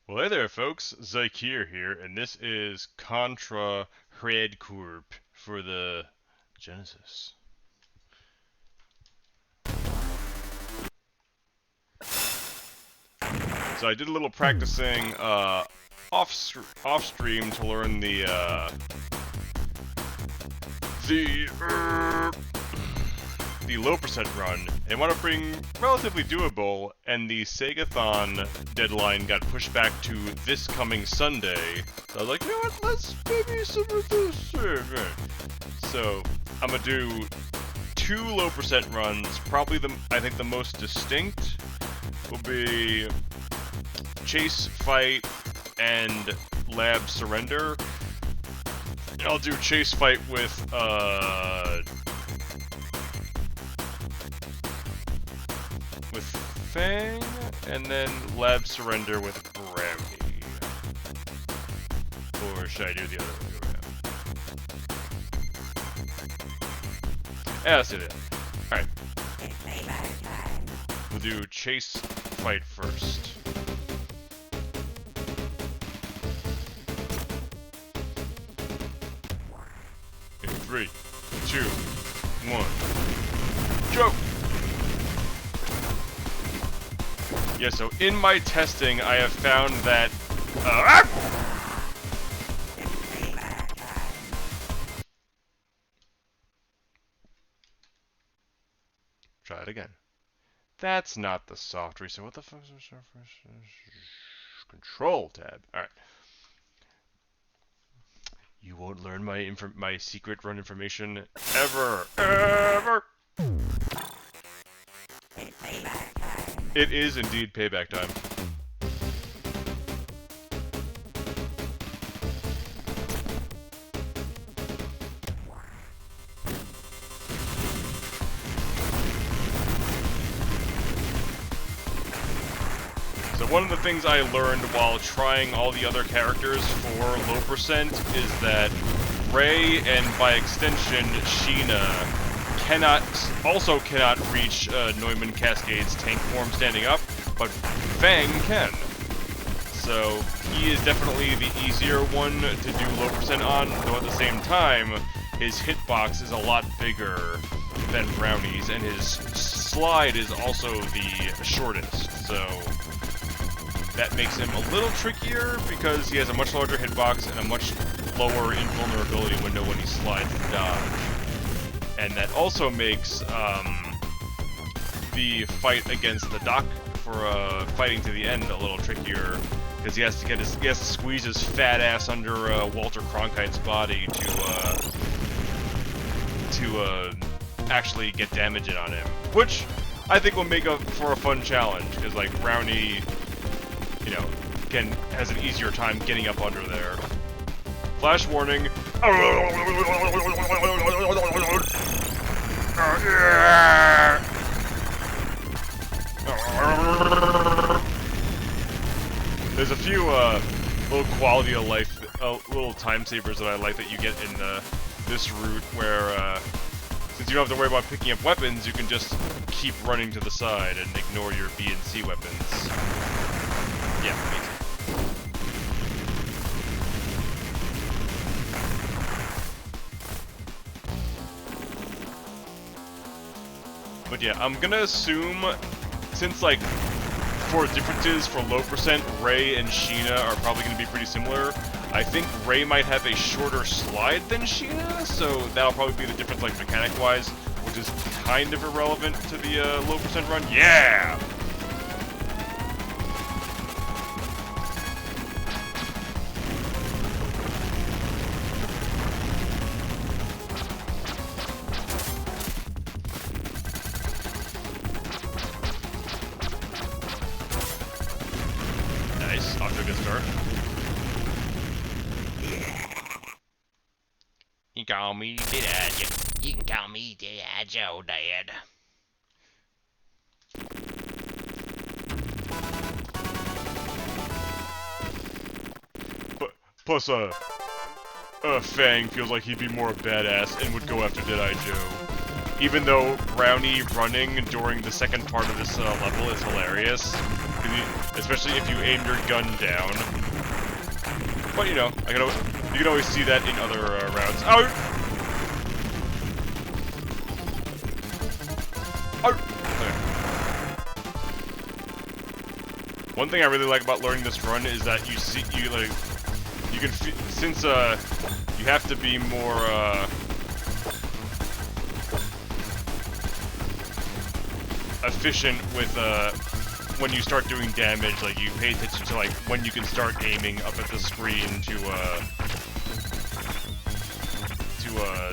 Well, hey there, folks. Zykeer here, and this is Contra Hredcorp for the Genesis. So I did a little practicing off stream to learn the low percent run, and wound up being relatively doable, and the Segathon deadline got pushed back to this coming Sunday. So I was like, you know what, let's maybe submit this. So I'm gonna do 2 low percent runs. Probably I think the most distinct will be Chase Fight and Lab Surrender. I'll do Chase Fight with Fang, and then Lab Surrender with Brownie. Or should I do the other way around? Yeah, let's do that. Alright. We'll do Chase Fight first. In 3, 2, 1, go! Yeah, so in my testing, I have found that... Try it again. That's not the soft reset. What the fuck is the soft reset? Control tab. Alright. You won't learn my secret run information ever. Ever! It is indeed payback time. So one of the things I learned while trying all the other characters for low percent is that Ray, and by extension Sheena, also cannot reach Neumann Cascade's tank form standing up, but Fang can. So he is definitely the easier one to do low percent on, though at the same time, his hitbox is a lot bigger than Brownie's, and his slide is also the shortest, so that makes him a little trickier because he has a much larger hitbox and a much lower invulnerability window when he slides and dodge. And that also makes the fight against the Doc for fighting to the end a little trickier, because he has to squeeze his fat ass under Walter Cronkite's body to actually get damage in on him, which I think will make for a fun challenge, because like Brownie, you know, has an easier time getting up under there. Flash warning. There's a few little quality of life, little time savers that I like that you get in this route, where since you don't have to worry about picking up weapons, you can just keep running to the side and ignore your B and C weapons. Yeah, amazing. But yeah, I'm gonna assume, since like, for differences for low percent, Ray and Sheena are probably gonna be pretty similar. I think Ray might have a shorter slide than Sheena, so that'll probably be the difference, like, mechanic-wise, which is kind of irrelevant to the low percent run. Yeah! Nice, off to a good start. You can call me Dad. You can call me Dad, Joe Dad. Plus, Fang feels like he'd be more badass and would go after Deadeye Joe. Even though Brownie running during the second part of this level is hilarious, especially if you aim your gun down. But you know, you can always see that in other routes. Oh! Oh! Okay. One thing I really like about learning this run is that you can since you have to be more efficient with when you start doing damage, like you pay attention to like when you can start aiming up at the screen to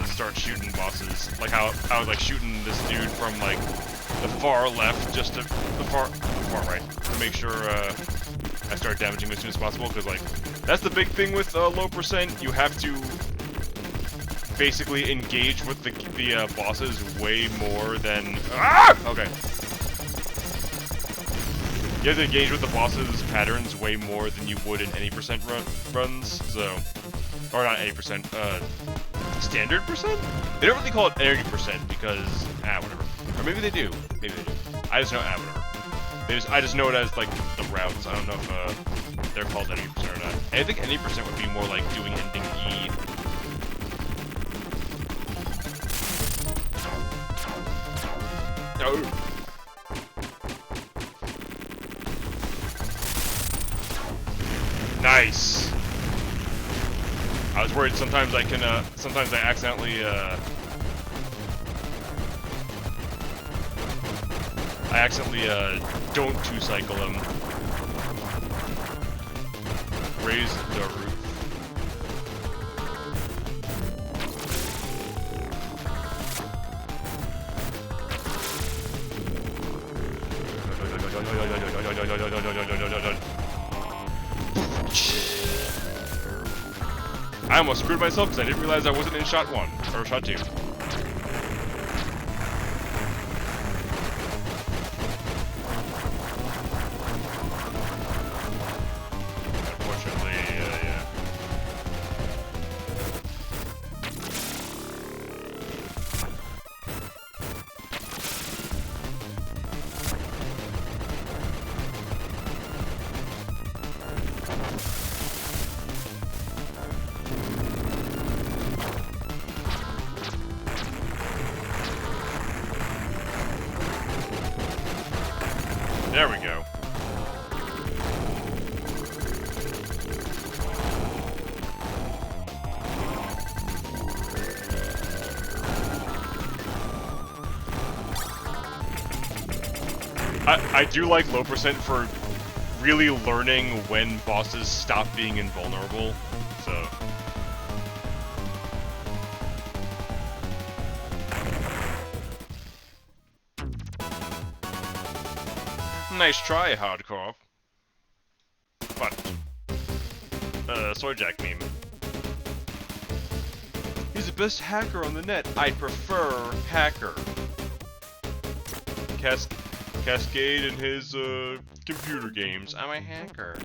start shooting bosses. Like how I was like shooting this dude from like the far left, just to the far right, to make sure I start damaging him as soon as possible. Because like that's the big thing with low percent. You have to basically engage with the bosses way more than okay. You have to engage with the bosses' patterns way more than you would in any percent runs, so... Or not 80%, standard percent? They don't really call it 80% because, whatever. Or maybe they do. Maybe they do. I just know, whatever. I just know it as, like, the routes. I don't know if they're called 80% or not. And I think 80% would be more like doing ending E. Oh. Nice! I was worried sometimes sometimes I accidentally, don't two-cycle him. Raise the roof. I almost screwed myself because I didn't realize I wasn't in shot 1, or shot 2. Unfortunately, yeah. There we go. I do like low percent for really learning when bosses stop being invulnerable, so... Nice try, hardcore. But, Soy Jack meme. He's the best hacker on the net. I prefer hacker. Cascade in his, computer games. I'm a hacker.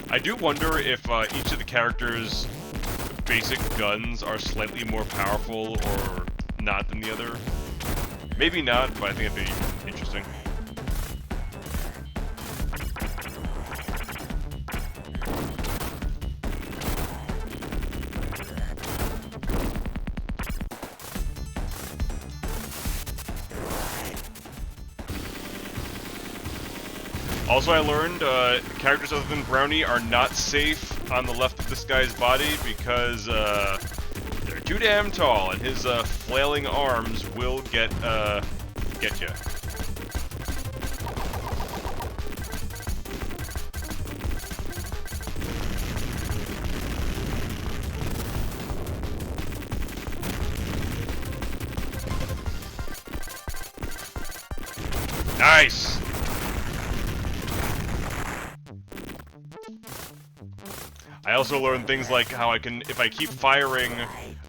I do wonder if, each of the characters' basic guns are slightly more powerful or not than the other. Maybe not, but I think it'd be interesting. Also, I learned characters other than Brownie are not safe on the left of this guy's body because they're too damn tall, and his flailing arms will get you. Nice! I also learned things like how I can, if I keep firing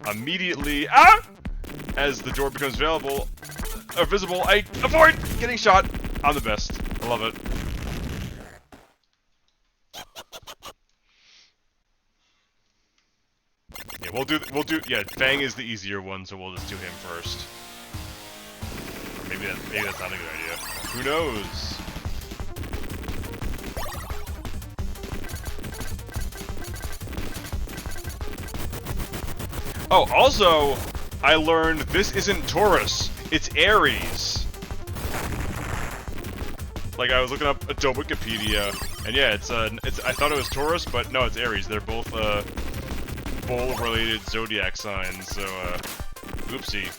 immediately, as the door becomes visible, I avoid getting shot. I'm the best. I love it. Yeah, yeah, Fang is the easier one, so we'll just do him first. Or maybe that's not a good idea. Who knows? Oh, also, I learned this isn't Taurus, it's Aries. Like, I was looking up Adobe Wikipedia, and yeah, I thought it was Taurus, but no, it's Aries. They're both, bull-related zodiac signs, so, oopsie.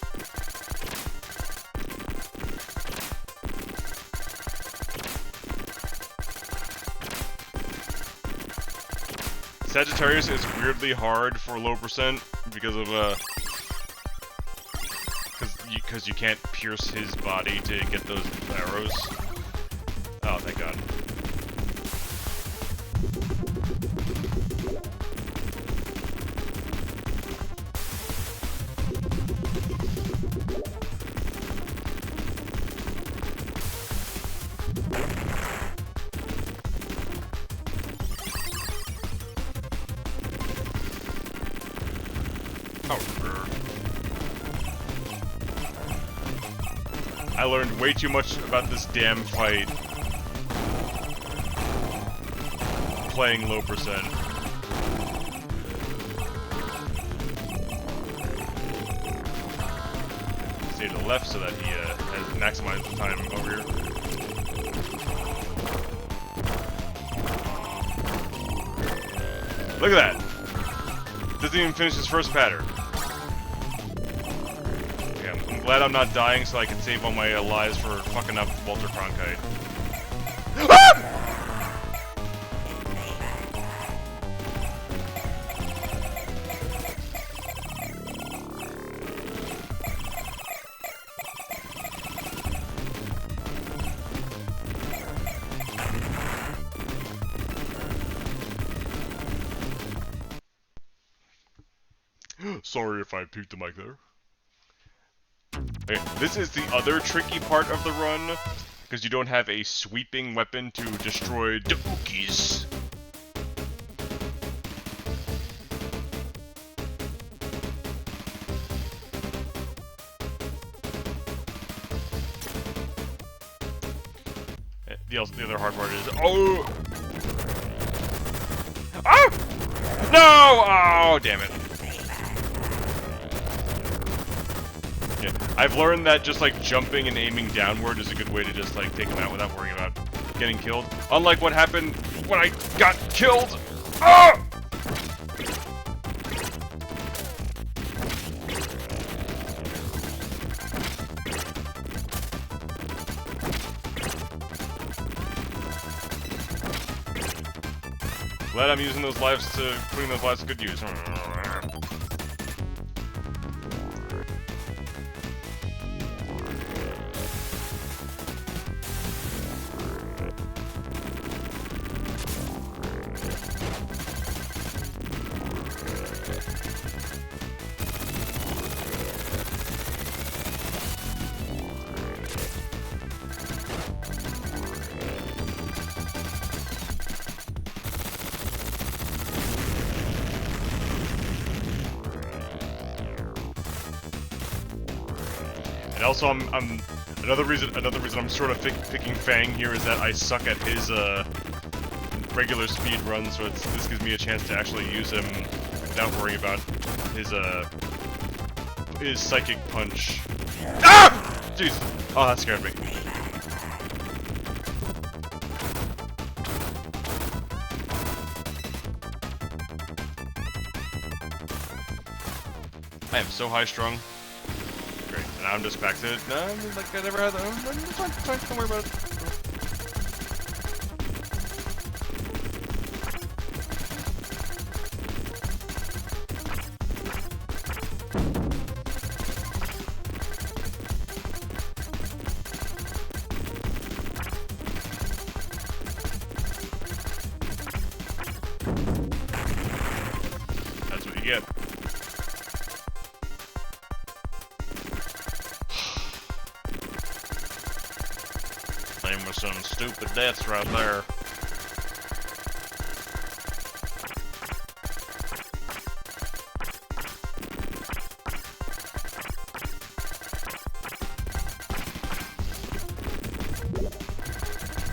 Sagittarius is weirdly hard for low percent because of because you can't pierce his body to get those arrows. Oh, thank God. I learned way too much about this damn fight playing low percent. Stay to the left so that he has maximized the time over here. Look at that! Doesn't even finish his first pattern. I'm glad I'm not dying so I can save all my lives for fucking up Walter Cronkite. Ah! Sorry if I peeked the mic there. Okay, this is the other tricky part of the run, because you don't have a sweeping weapon to destroy Dookies. The other hard part is no! Oh, damn it. Yeah, I've learned that just like jumping and aiming downward is a good way to just like take them out without worrying about getting killed. Unlike what happened when I got killed. Ah! Glad I'm using those lives putting those lives to good use. And also, another reason I'm sort of picking Fang here is that I suck at his regular speed run, so this gives me a chance to actually use him without worrying about his psychic punch. Ah! Jeez. Oh, that scared me. I am so high strung. Great. And now I'm just back to it. No, like I never had that. It's fine, it's fine, don't worry about it. That's what you get. Name was some stupid deaths right there.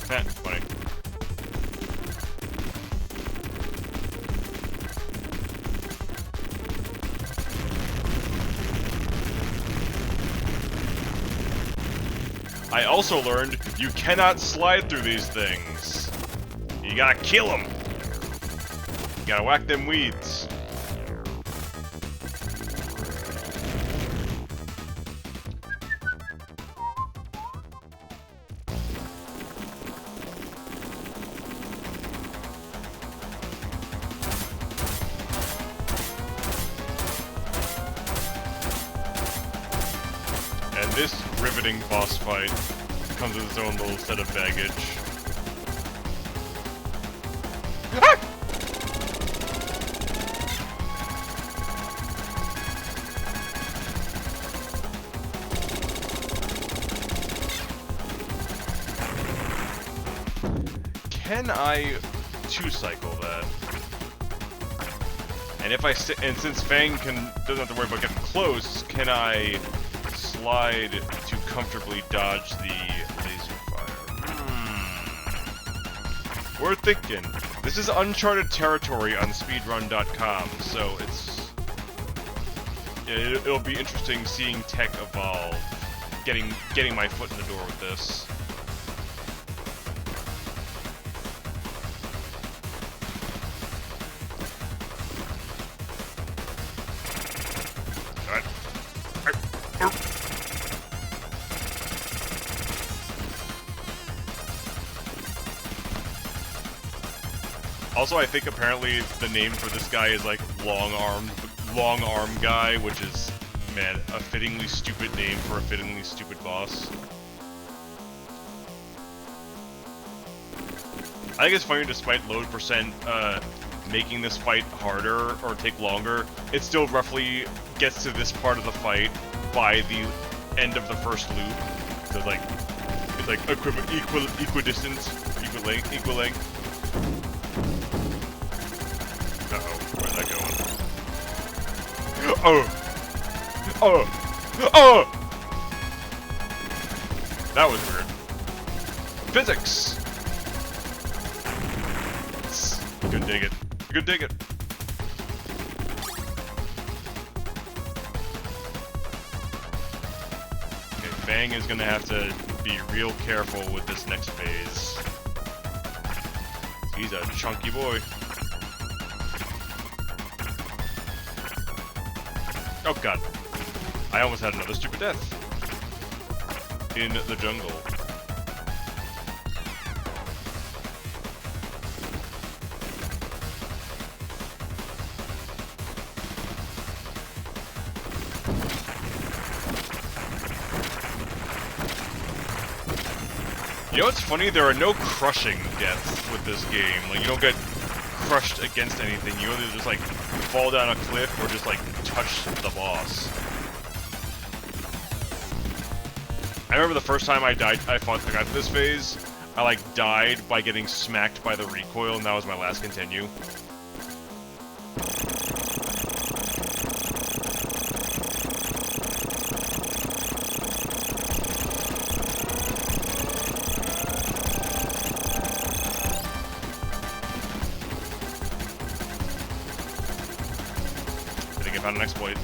Funny. I also learned you cannot slide through these things. You gotta kill them. You gotta whack them weeds. And this riveting boss fight comes with its own little set of baggage. Ah! Can I two-cycle that? And if I since Fang doesn't have to worry about getting close, can I slide to comfortably dodge the laser fire? We're thinking. This is uncharted territory on speedrun.com, so it'll be interesting seeing tech evolve, getting my foot in the door with this. Also, I think apparently the name for this guy is like long arm guy, which is, man, a fittingly stupid name for a fittingly stupid boss. I think it's funny, despite load percent making this fight harder or take longer, it still roughly gets to this part of the fight by the end of the first loop. So it's like equidistant, equal length. Uh-oh, where's that going? Oh! That was weird. Physics! You can dig it. You can dig it. Okay, Fang is gonna have to be real careful with this next phase. He's a chunky boy. Oh god. I almost had another stupid death. In the jungle. You know what's funny? There are no crushing deaths with this game. Like, you don't get crushed against anything. You either just, like, fall down a cliff or just, like, touch the boss. I remember the first time I got to this phase, I, like, died by getting smacked by the recoil, and that was my last continue. I think I found an exploit.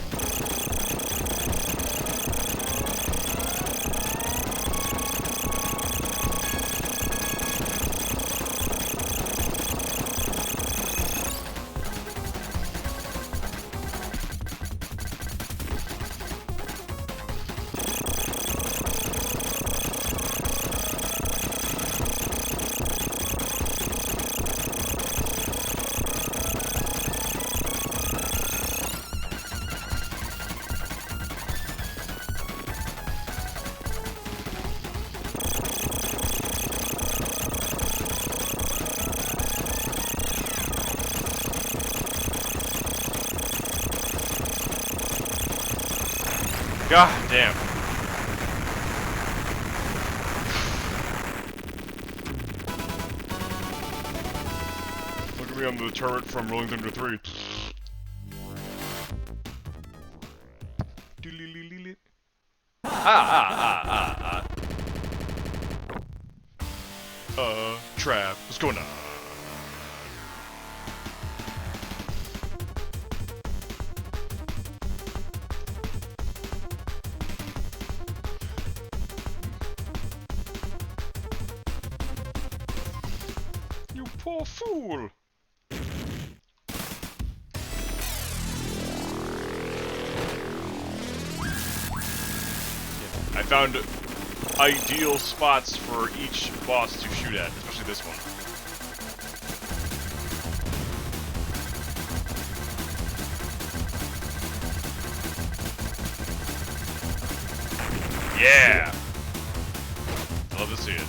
God damn. Look at me under the turret from Rolling Thunder 3. Trap. What's going on? You poor fool! I found ideal spots for each boss to shoot at, especially this one. Yeah! I love to see it.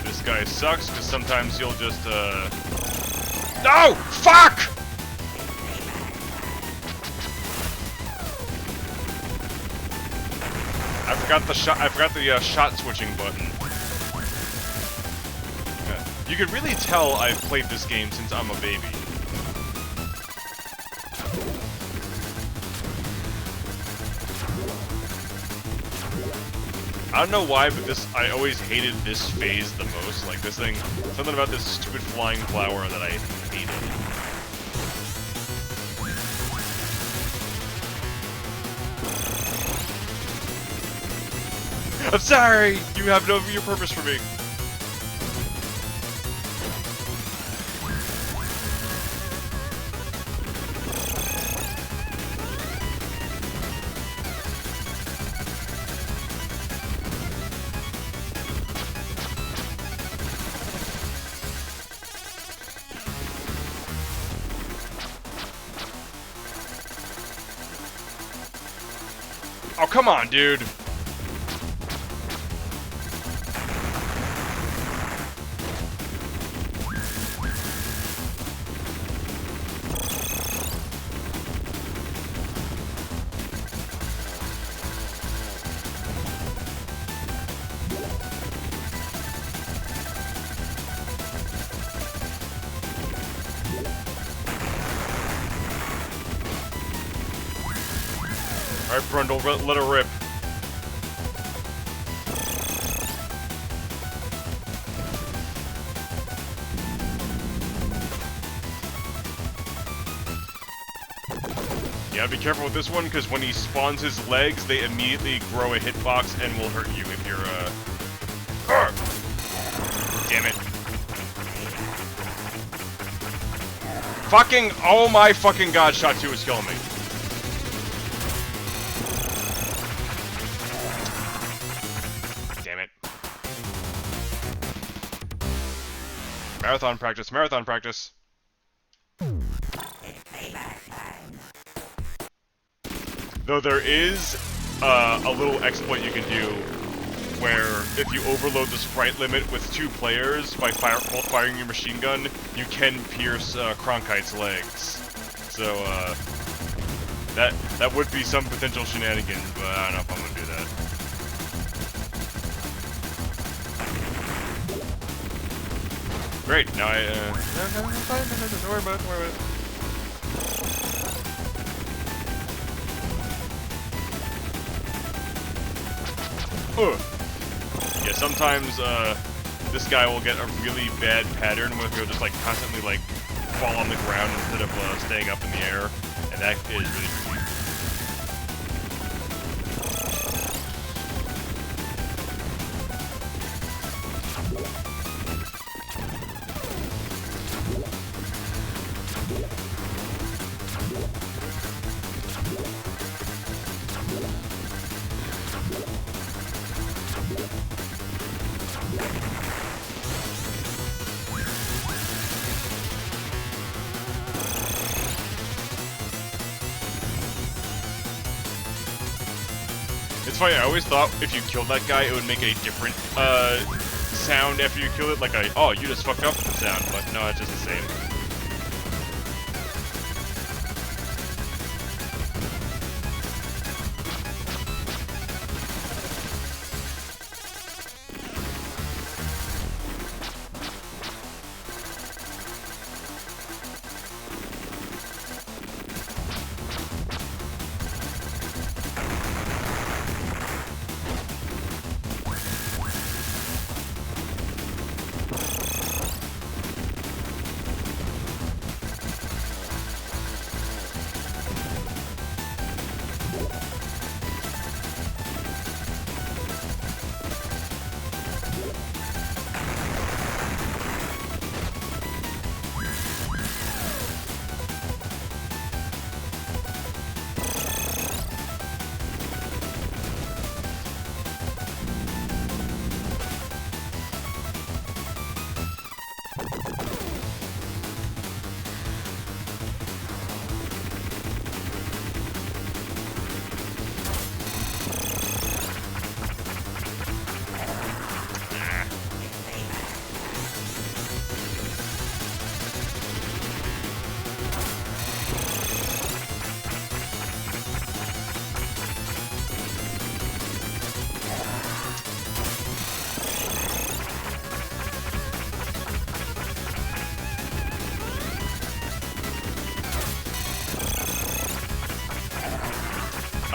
This guy sucks, because sometimes he'll just, No! Fuck! I forgot the shot switching button. Yeah. You can really tell I've played this game since I'm a baby. I don't know why, but I always hated this phase the most. Like this thing, something about this stupid flying flower that I hated. I'm sorry! You have no purpose for me. Oh, come on, dude! Alright, Brundle, let her rip. Yeah, be careful with this one, because when he spawns his legs, they immediately grow a hitbox and will hurt you if you're, Damn it. Fucking, oh my fucking god, Shot 2 is killing me. Damn it. Marathon practice, marathon practice. Though there is a little exploit you can do where if you overload the sprite limit with 2 players by both firing your machine gun, you can pierce Cronkite's legs. So that would be some potential shenanigans, but I don't know if I'm gonna do that. Great, now don't worry about it, don't worry about it. Yeah, sometimes, this guy will get a really bad pattern where he'll just, like, constantly, like, fall on the ground instead of, staying up in the air, and that is really tricky. It's funny, I always thought if you killed that guy, it would make a different, sound after you kill it, like oh, you just fucked up with the sound, but no, it's just the same.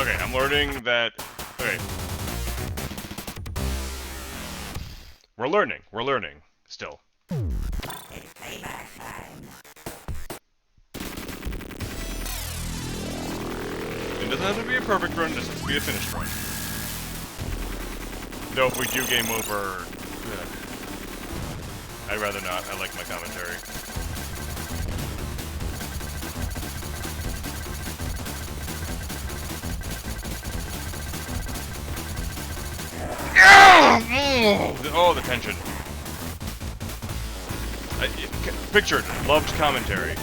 Okay, I'm learning that... Okay. We're learning, still. It's payback time. It doesn't have to be a perfect run, it just has to be a finished run. Though if we do game over... I'd rather not, I like my commentary. Oh, the tension. Pictured, loved commentary.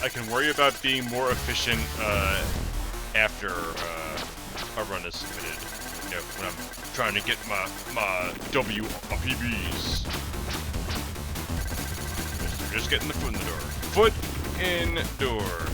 I can worry about being more efficient after a run is submitted. You know, when I'm trying to get my WPBs. Just getting the foot in the door. Foot in door.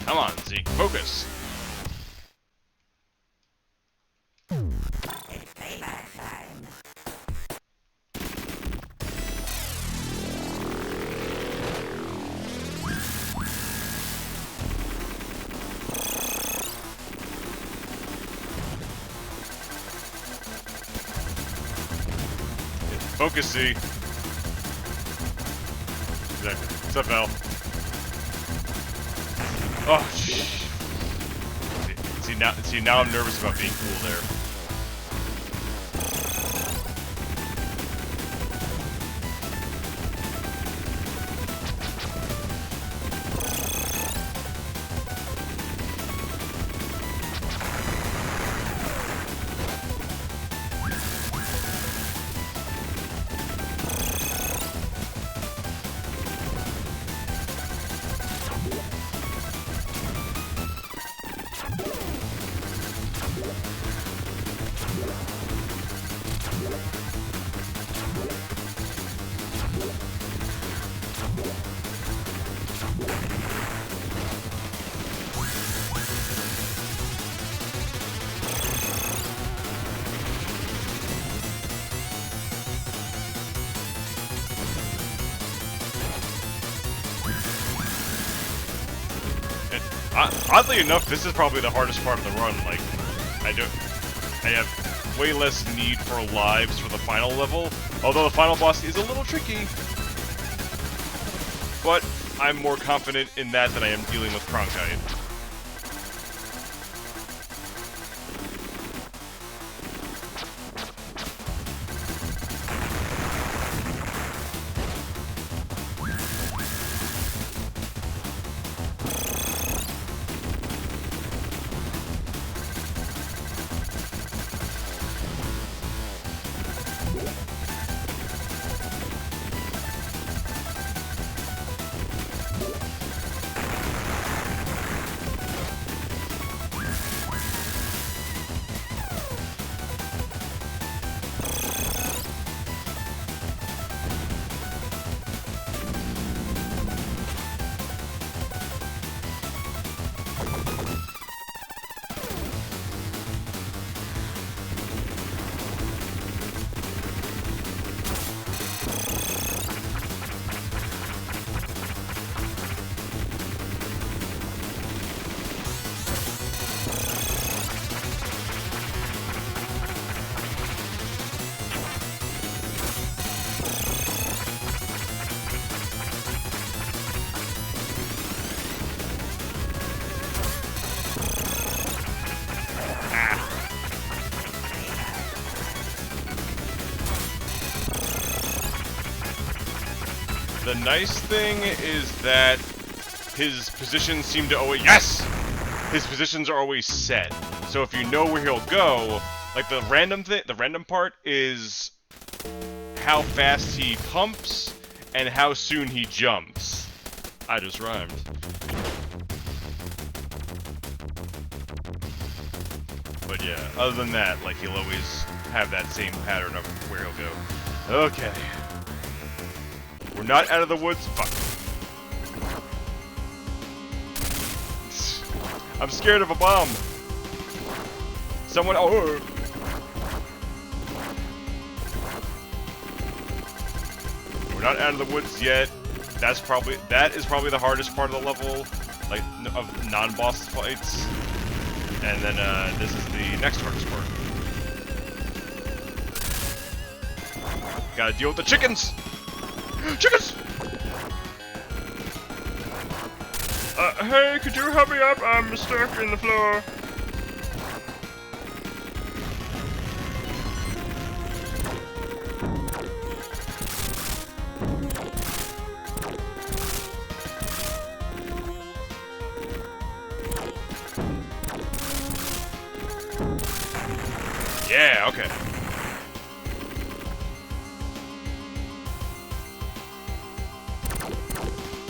Come on, Zeke, focus. It's payback time. Focus, Z. Exactly. What's up, Val? Oh, shh. See now I'm nervous about being cool there. Oddly enough, this is probably the hardest part of the run. Like, I have way less need for lives for the final level, although the final boss is a little tricky. But I'm more confident in that than I am dealing with Cronkite. The nice thing is that his positions seem to always... Yes! His positions are always set. So if you know where he'll go, like the random part is how fast he pumps and how soon he jumps. I just rhymed. But yeah, other than that, like he'll always have that same pattern of where he'll go. Okay. We're not out of the woods. Fuck. I'm scared of a bomb. Someone. Oh. We're not out of the woods yet. That is probably the hardest part of the level, like of non-boss fights. And then this is the next hardest part. Gotta deal with the chickens. Chickens. Hey, could you help me up? I'm stuck in the floor. Yeah, okay.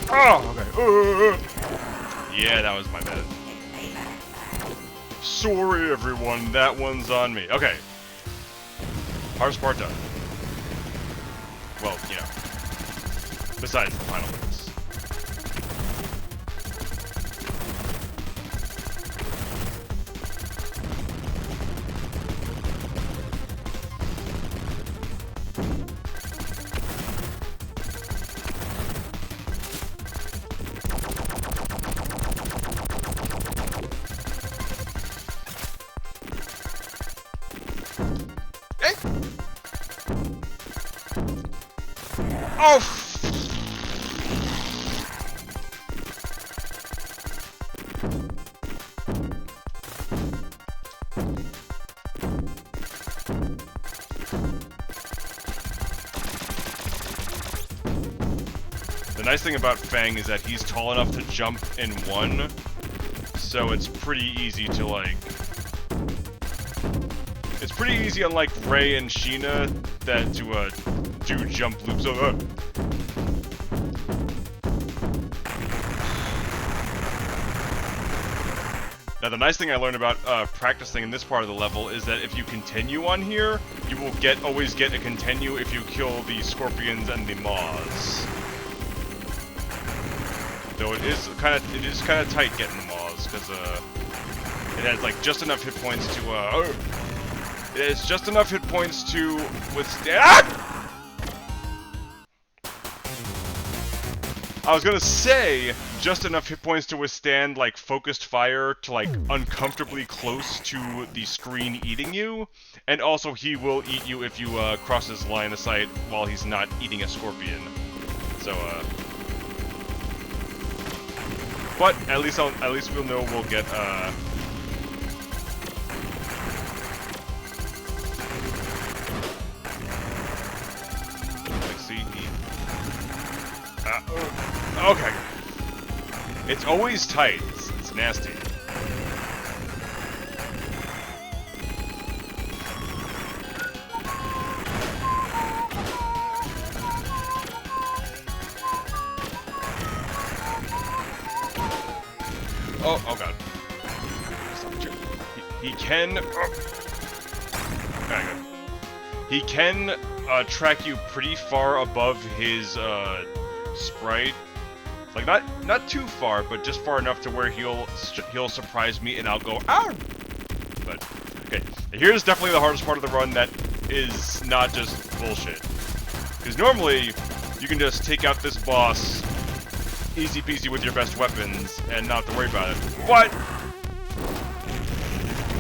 Oh, okay. Yeah, that was my bad. Sorry, everyone. That one's on me. Okay. Hardest part done. Well, you know. Besides the final ones. Oh! The nice thing about Fang is that he's tall enough to jump in one, so it's pretty easy to, like... It's pretty easy, unlike Ray and Sheena, that to, do jump loops. Now, the nice thing I learned about practicing in this part of the level is that if you continue on here, you will always get a continue if you kill the scorpions and the moths. Though it is kind of tight getting the moths because it has like just enough hit points to it has just enough hit points to withstand. Ah! I was gonna say, just enough hit points to withstand, like, focused fire to, like, uncomfortably close to the screen eating you, and also he will eat you if you, cross his line of sight while he's not eating a scorpion. So, but, at least we'll know we'll get, okay. It's always tight. It's nasty. Oh god. He can... Oh. He can track you pretty far above his sprite. Like not too far, but just far enough to where he'll surprise me and I'll go ow. But okay, here's definitely the hardest part of the run that is not just bullshit. Because normally you can just take out this boss easy peasy with your best weapons and not have to worry about it. But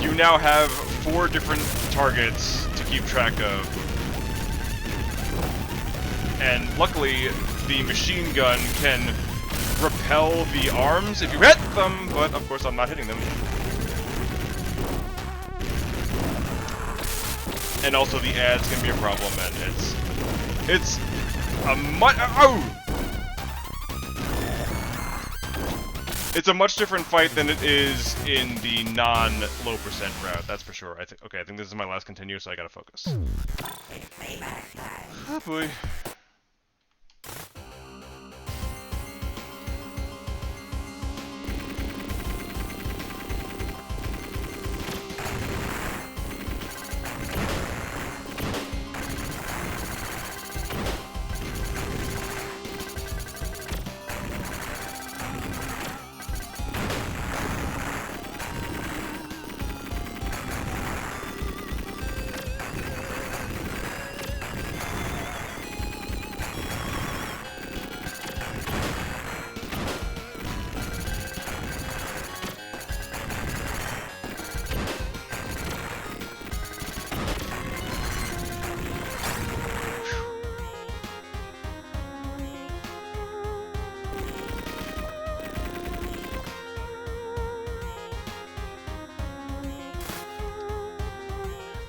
you now have 4 different targets to keep track of. And luckily, the machine gun can repel the arms if you hit them, but of course I'm not hitting them. And also the ads can be a problem, and it's a It's a much different fight than it is in the non-low percent route. That's for sure. I think. Okay, I think this is my last continue, so I gotta focus. It's payback time. Oh boy.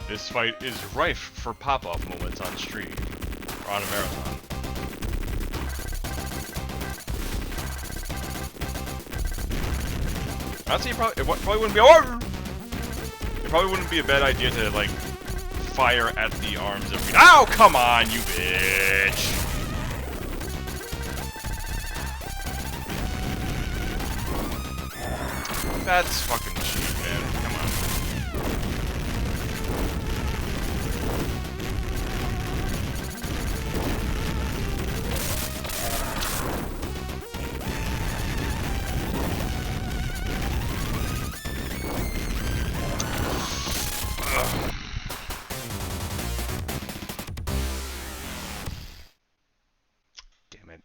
This fight is rife for pop-off moments on stream, or on a marathon. Honestly, it probably wouldn't be. Oh! It probably wouldn't be a bad idea to like fire at the arms every. Ow! Come on, you bitch! That's fucking cheap, man. Come on. Damn it.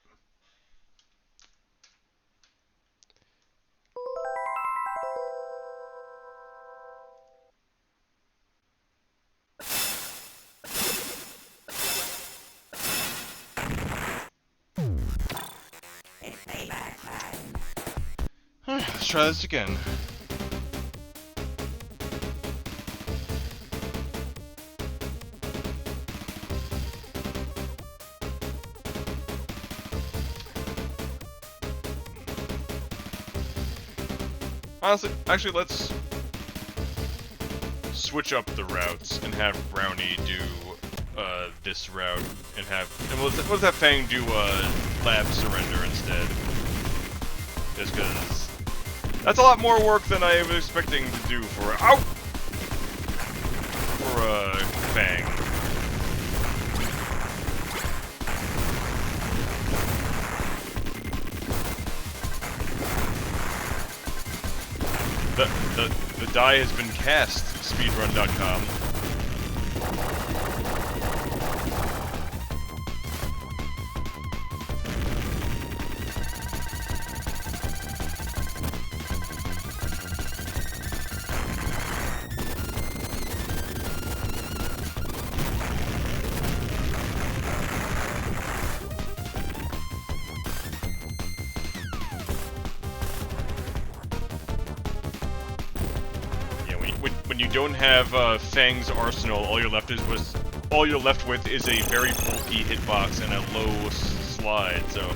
It's payback time. Alright, let's try this again. Honestly, actually, let's switch up the routes and have Brownie do this route, and let's have Fang do Lab Surrender instead. Just because that's a lot more work than I was expecting to do for Fang. The die has been cast, speedrun.com. When you don't have Fang's arsenal, all you're left with is a very bulky hitbox and a low slide. So.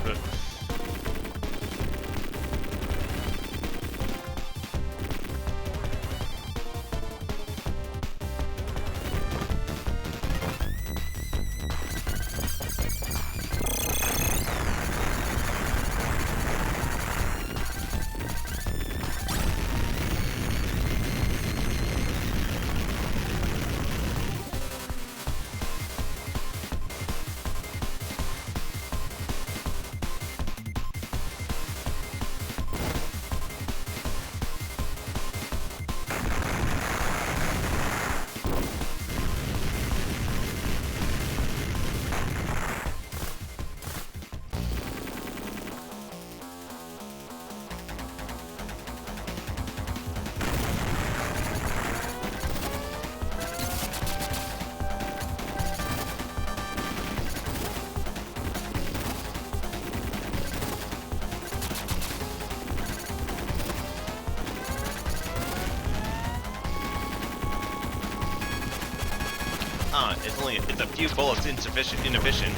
It's a few bullets inefficient.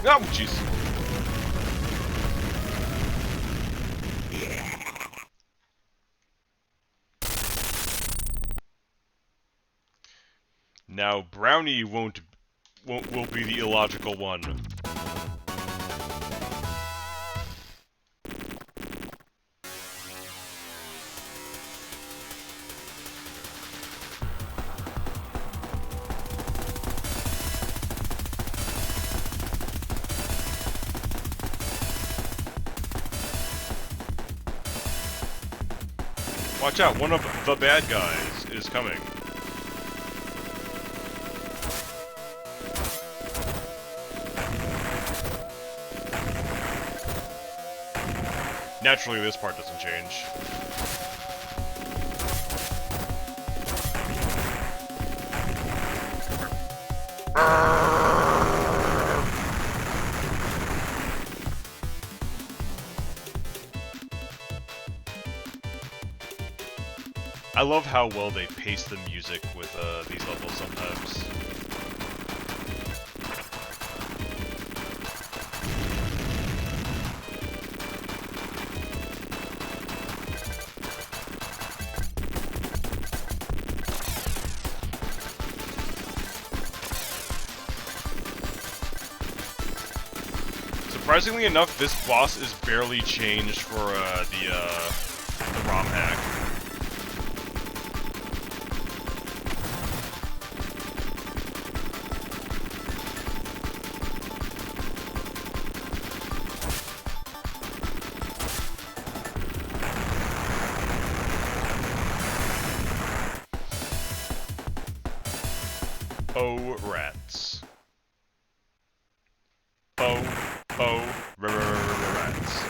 Oh, jeez. Now, Brownie will be the illogical one. Watch out, one of the bad guys is coming. Naturally, this part doesn't change. I love how well they pace the music with these levels sometimes. Surprisingly enough, this boss is barely changed for the ROM hack. Oh, rats. Oh, rats.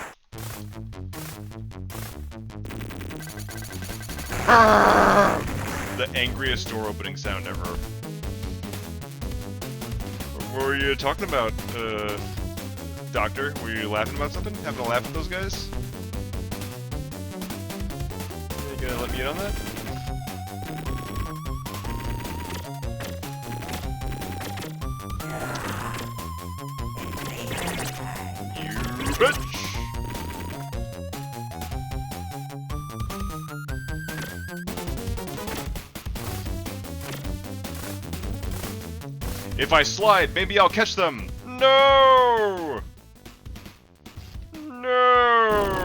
The angriest door opening sound ever. What were you talking about, Doctor? Were you laughing about something? Having a laugh at those guys? You gonna let me in on that? You bitch! If I slide, maybe I'll catch them! No! No!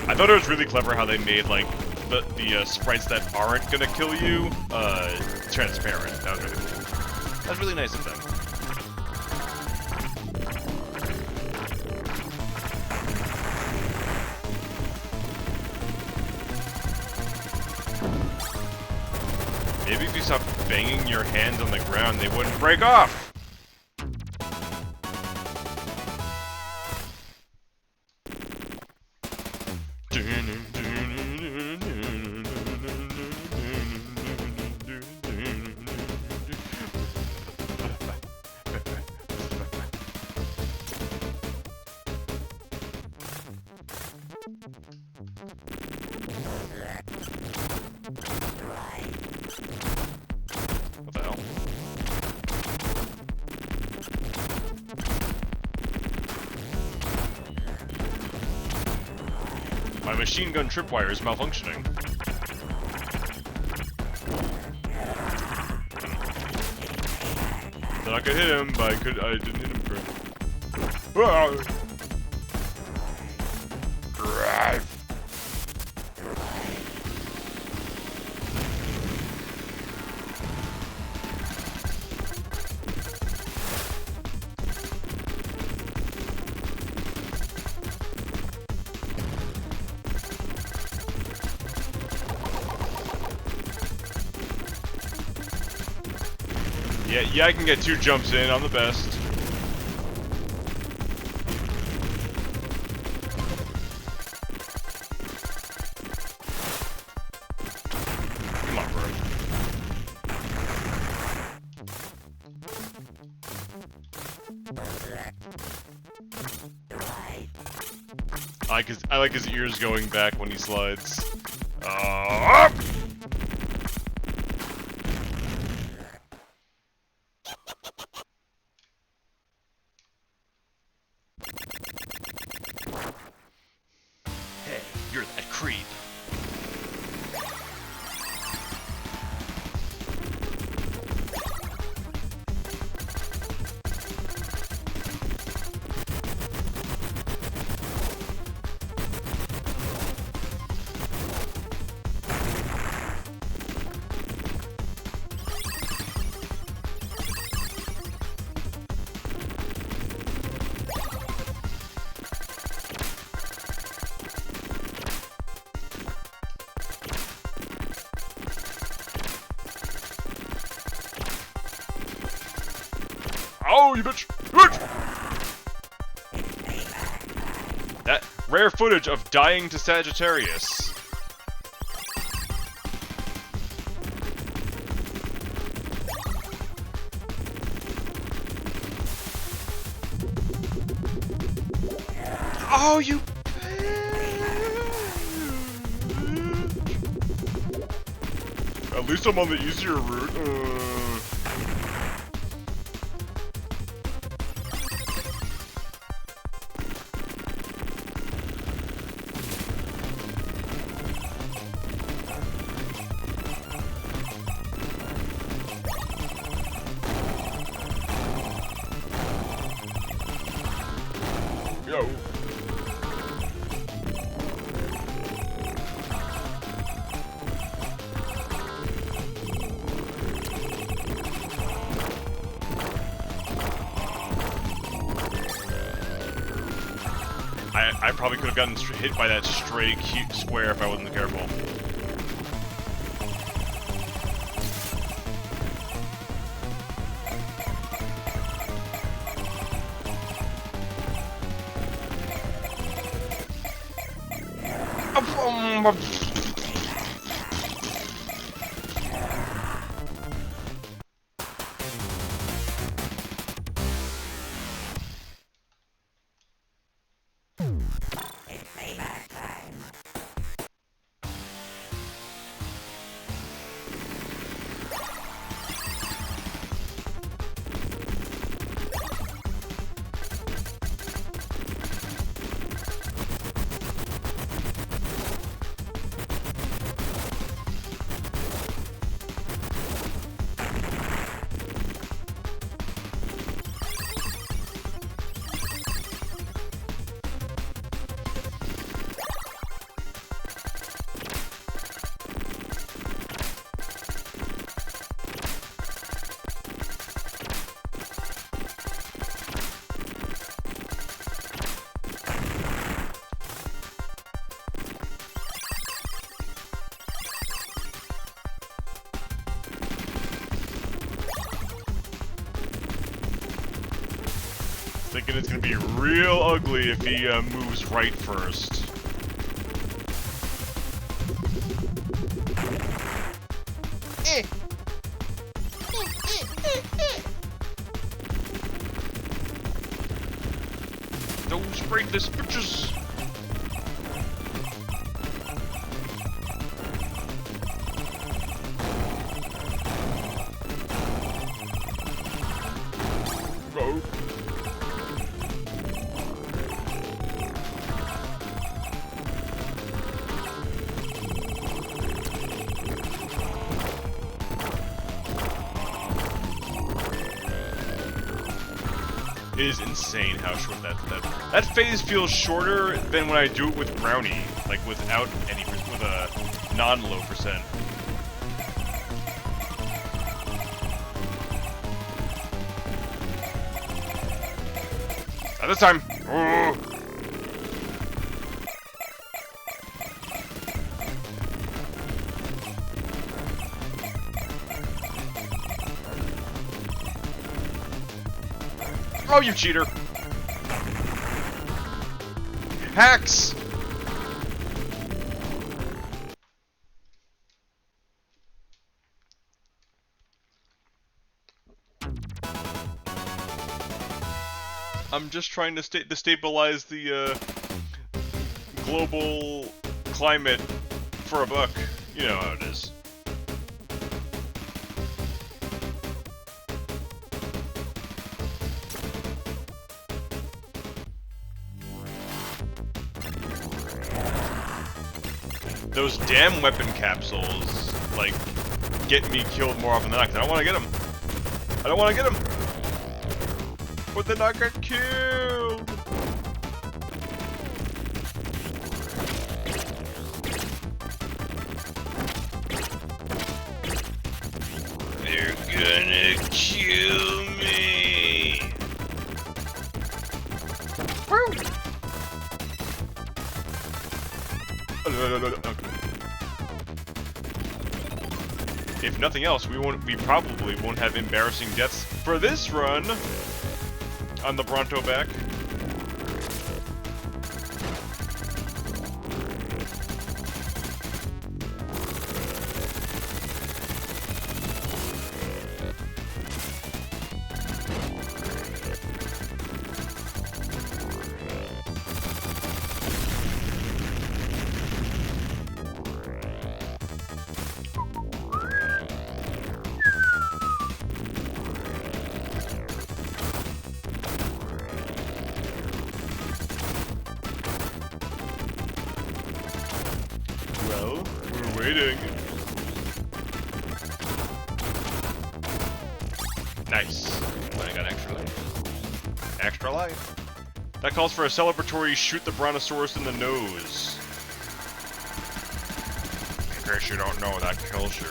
I thought it was really clever how they made, like, the sprites that aren't gonna kill you, transparent. That was really cool. That was really nice of them. Maybe if you stopped banging your hands on the ground, they wouldn't break off! What the hell? My machine gun tripwire is malfunctioning. Thought I could hit him, but I didn't hit him correctly. Yeah, I can get 2 jumps in. I'm the best. I like his ears going back when he slides. Up! Hey, you're that creep. Oh, you bitch! That rare footage of dying to Sagittarius. Oh, you. At least I'm on the easier route. Yo. I probably could have gotten hit by that stray cute square if I wasn't careful. Thinking it's gonna be real ugly if he moves right first. Those brainless bitches! Oh. It is insane how short that phase feels shorter than when I do it with Brownie, like without any with a non-low percent. Not this time. Oh. Oh, you cheater! Hacks! I'm just trying to stabilize the global climate for a buck. You know how it is. Those damn weapon capsules, like, get me killed more often than not, 'cause I don't want to get them. I don't want to get them. But then I get killed. They're gonna kill me. Woo! If nothing else, we probably won't have embarrassing deaths for this run on the Bronto back. Well, we're waiting. Nice. I got extra life. Extra life. That calls for a celebratory shoot the Brontosaurus in the nose. In case you don't know, that kills you.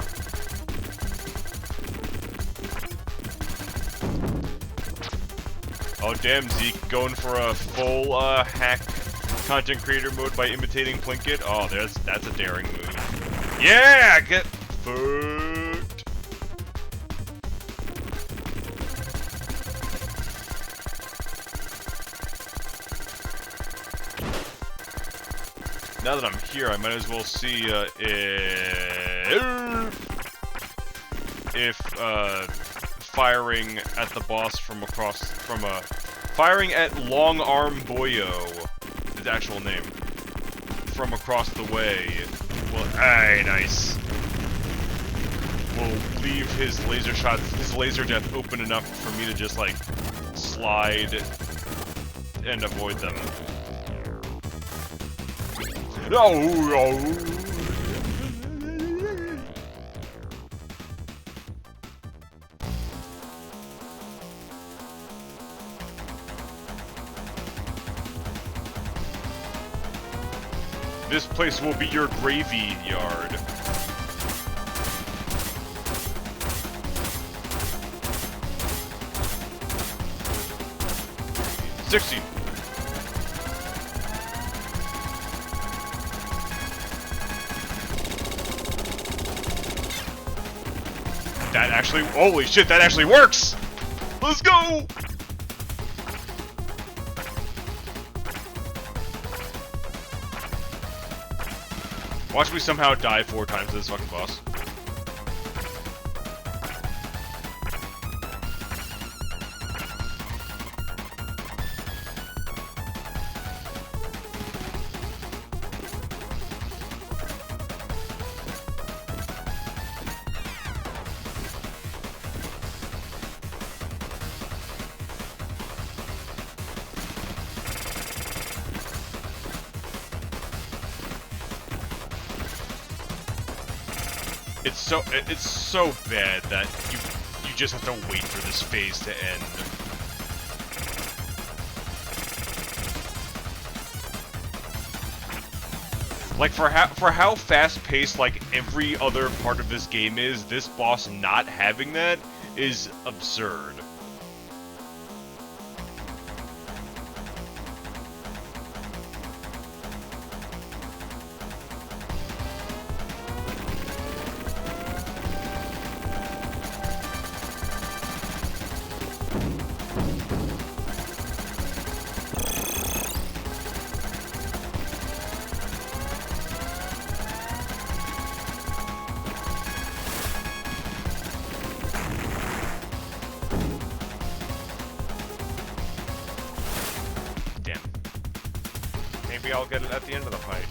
Oh damn, Zeke, going for a full hack content creator mode by imitating Plinkett? Oh, that's a daring move. Yeah, get fucked. Now that I'm here, I might as well see if firing at the boss from firing at Long Arm Boyo, his actual name, from across the way. Well, nice. Will leave his laser death open enough for me to just like slide and avoid them. No. This place will be your gravy yard. $60. That actually, holy shit, that actually works! Let's go! Watch me somehow die 4 times to this fucking boss. It's so bad that you just have to wait for this phase to end. Like for how fast-paced like every other part of this game is, this boss not having that is absurd. maybe I'll get it at the end of the fight.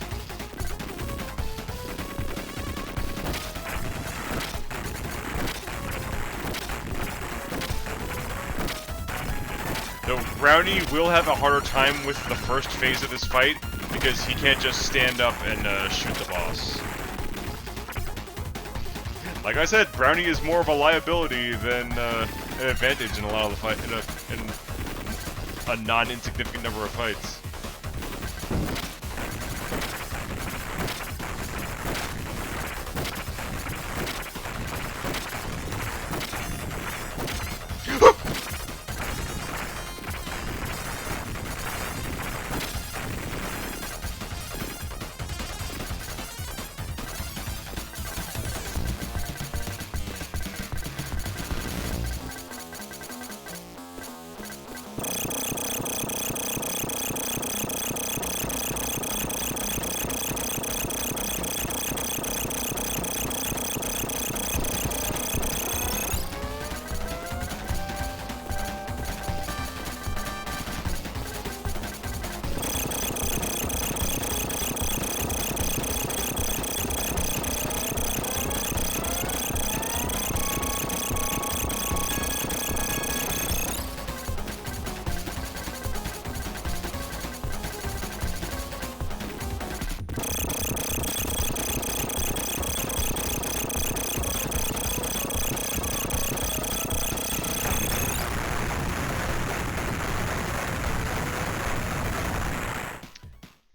Though Brownie will have a harder time with the first phase of this fight, because he can't just stand up and shoot the boss. Like I said, Brownie is more of a liability than an advantage in a lot of the fight, in a non-insignificant number of fights.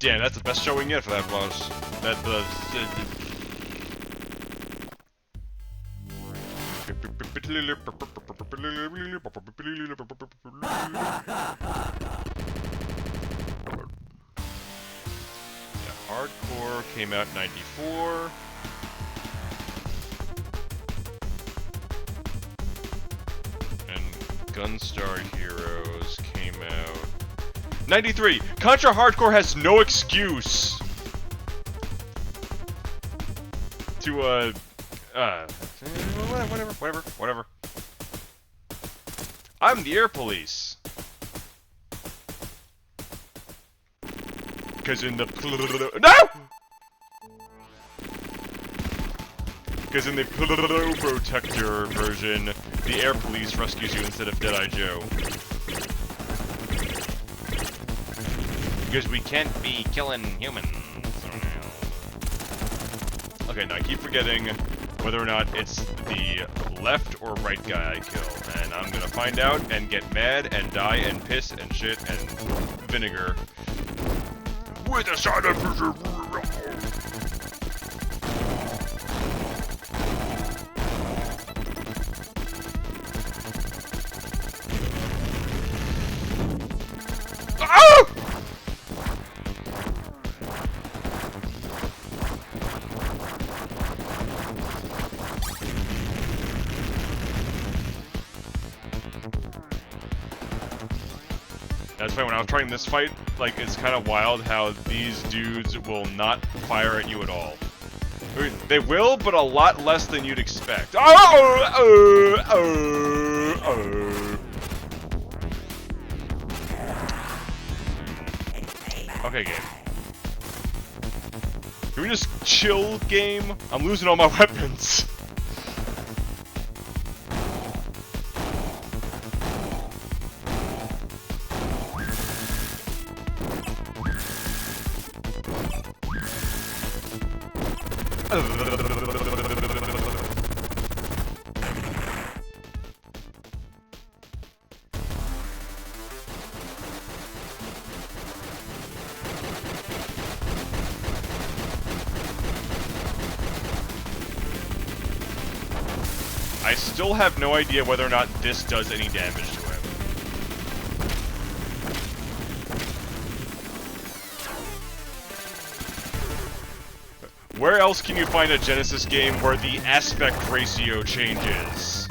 Damn, that's the best showing yet for that boss. Yeah, Hardcore came out in '94. And Gunstar Heroes came out 93! Contra Hardcore has no excuse to, whatever. I'm the air police. Because in the... No! Because in the Protector version, the air police rescues you instead of Deadeye Joe. Because we can't be killing humans. Okay, now I keep forgetting whether or not it's the left or right guy I kill. And I'm gonna find out and get mad and die and piss and shit and vinegar. With a side of... That's funny, when I was trying this fight, like, it's kind of wild how these dudes will not fire at you at all. I mean, they will, but a lot less than you'd expect. Okay, game. Can we just chill, game? I'm losing all my weapons. I still have no idea whether or not this does any damage to him. Where else can you find a Genesis game where the aspect ratio changes?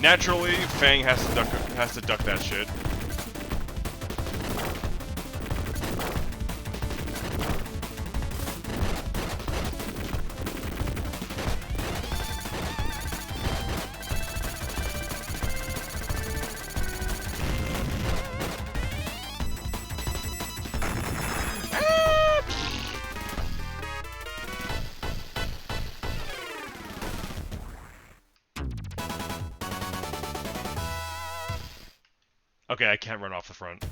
Naturally, Fang has to duck that shit. Okay, I can't run off the front.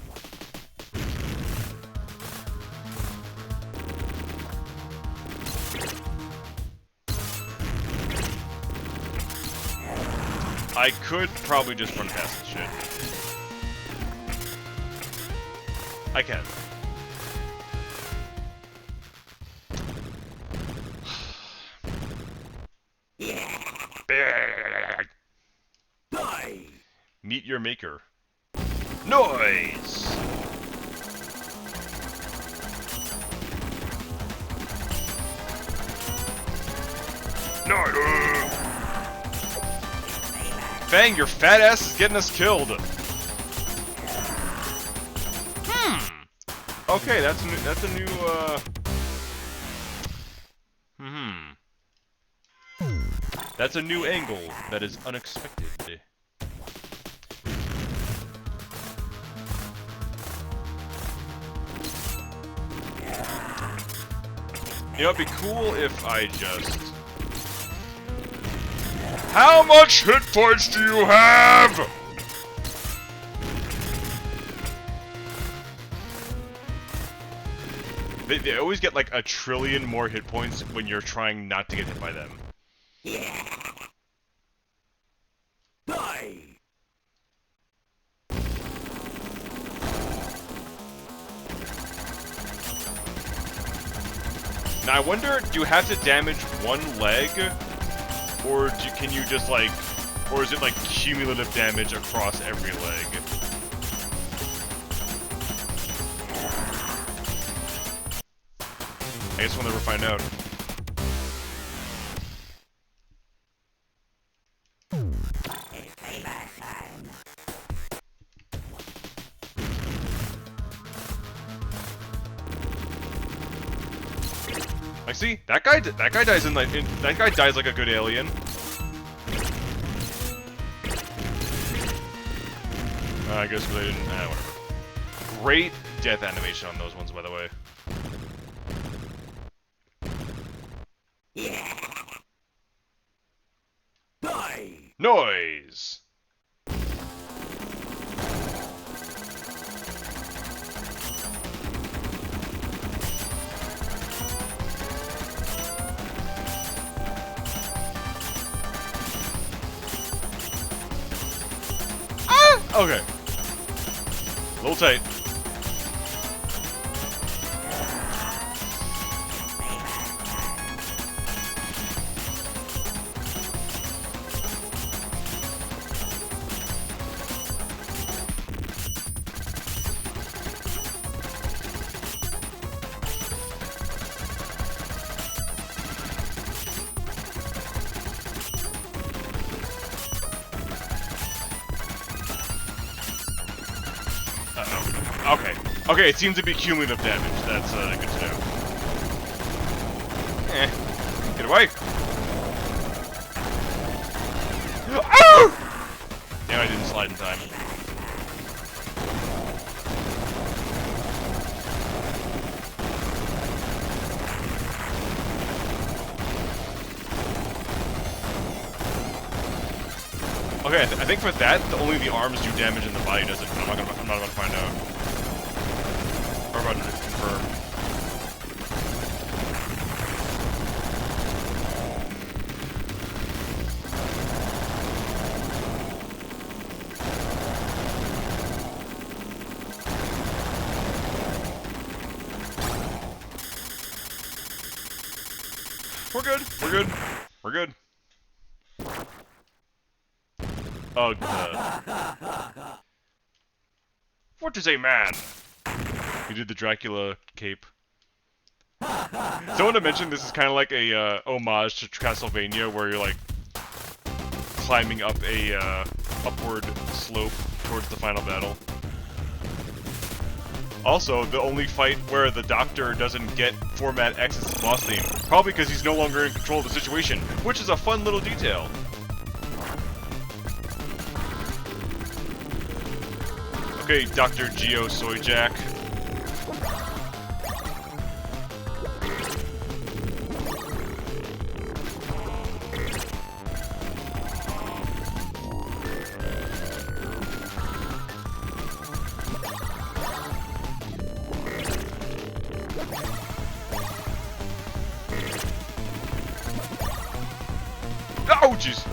I could probably just run past this shit. I can. Meet your maker. Noise! No! Fang, your fat ass is getting us killed. Okay, that's a new That's a new angle that is unexpected. You know, it'd be cool if I just... How much hit points do you have? They always get like 1 trillion more hit points when you're trying not to get hit by them. Die! Now I wonder, do you have to damage one leg? Or can you just like... Or is it like cumulative damage across every leg? I guess we'll never find out. It's payback time. Like, see, that guy dies that guy dies like a good alien. I guess they didn't. Whatever. Great death animation on those ones, by the way. Die! Noise. Okay. A little tight. Okay. Okay, it seems to be cumulative damage. That's good to know. Get away! Oh! Damn, I didn't slide in time. Okay, I think for that, only the arms do damage and the body doesn't. I'm not about to find out. Or about to confirm. We're good. We're good. We're good. What is a man? You did the Dracula cape. Someone had mentioned this is kind of like a homage to Castlevania, where you're like climbing up a upward slope towards the final battle. Also, the only fight where the Doctor doesn't get Format X as his boss theme, probably because he's no longer in control of the situation, which is a fun little detail. Okay, Dr. Geo Soyjack. Oh, jeez.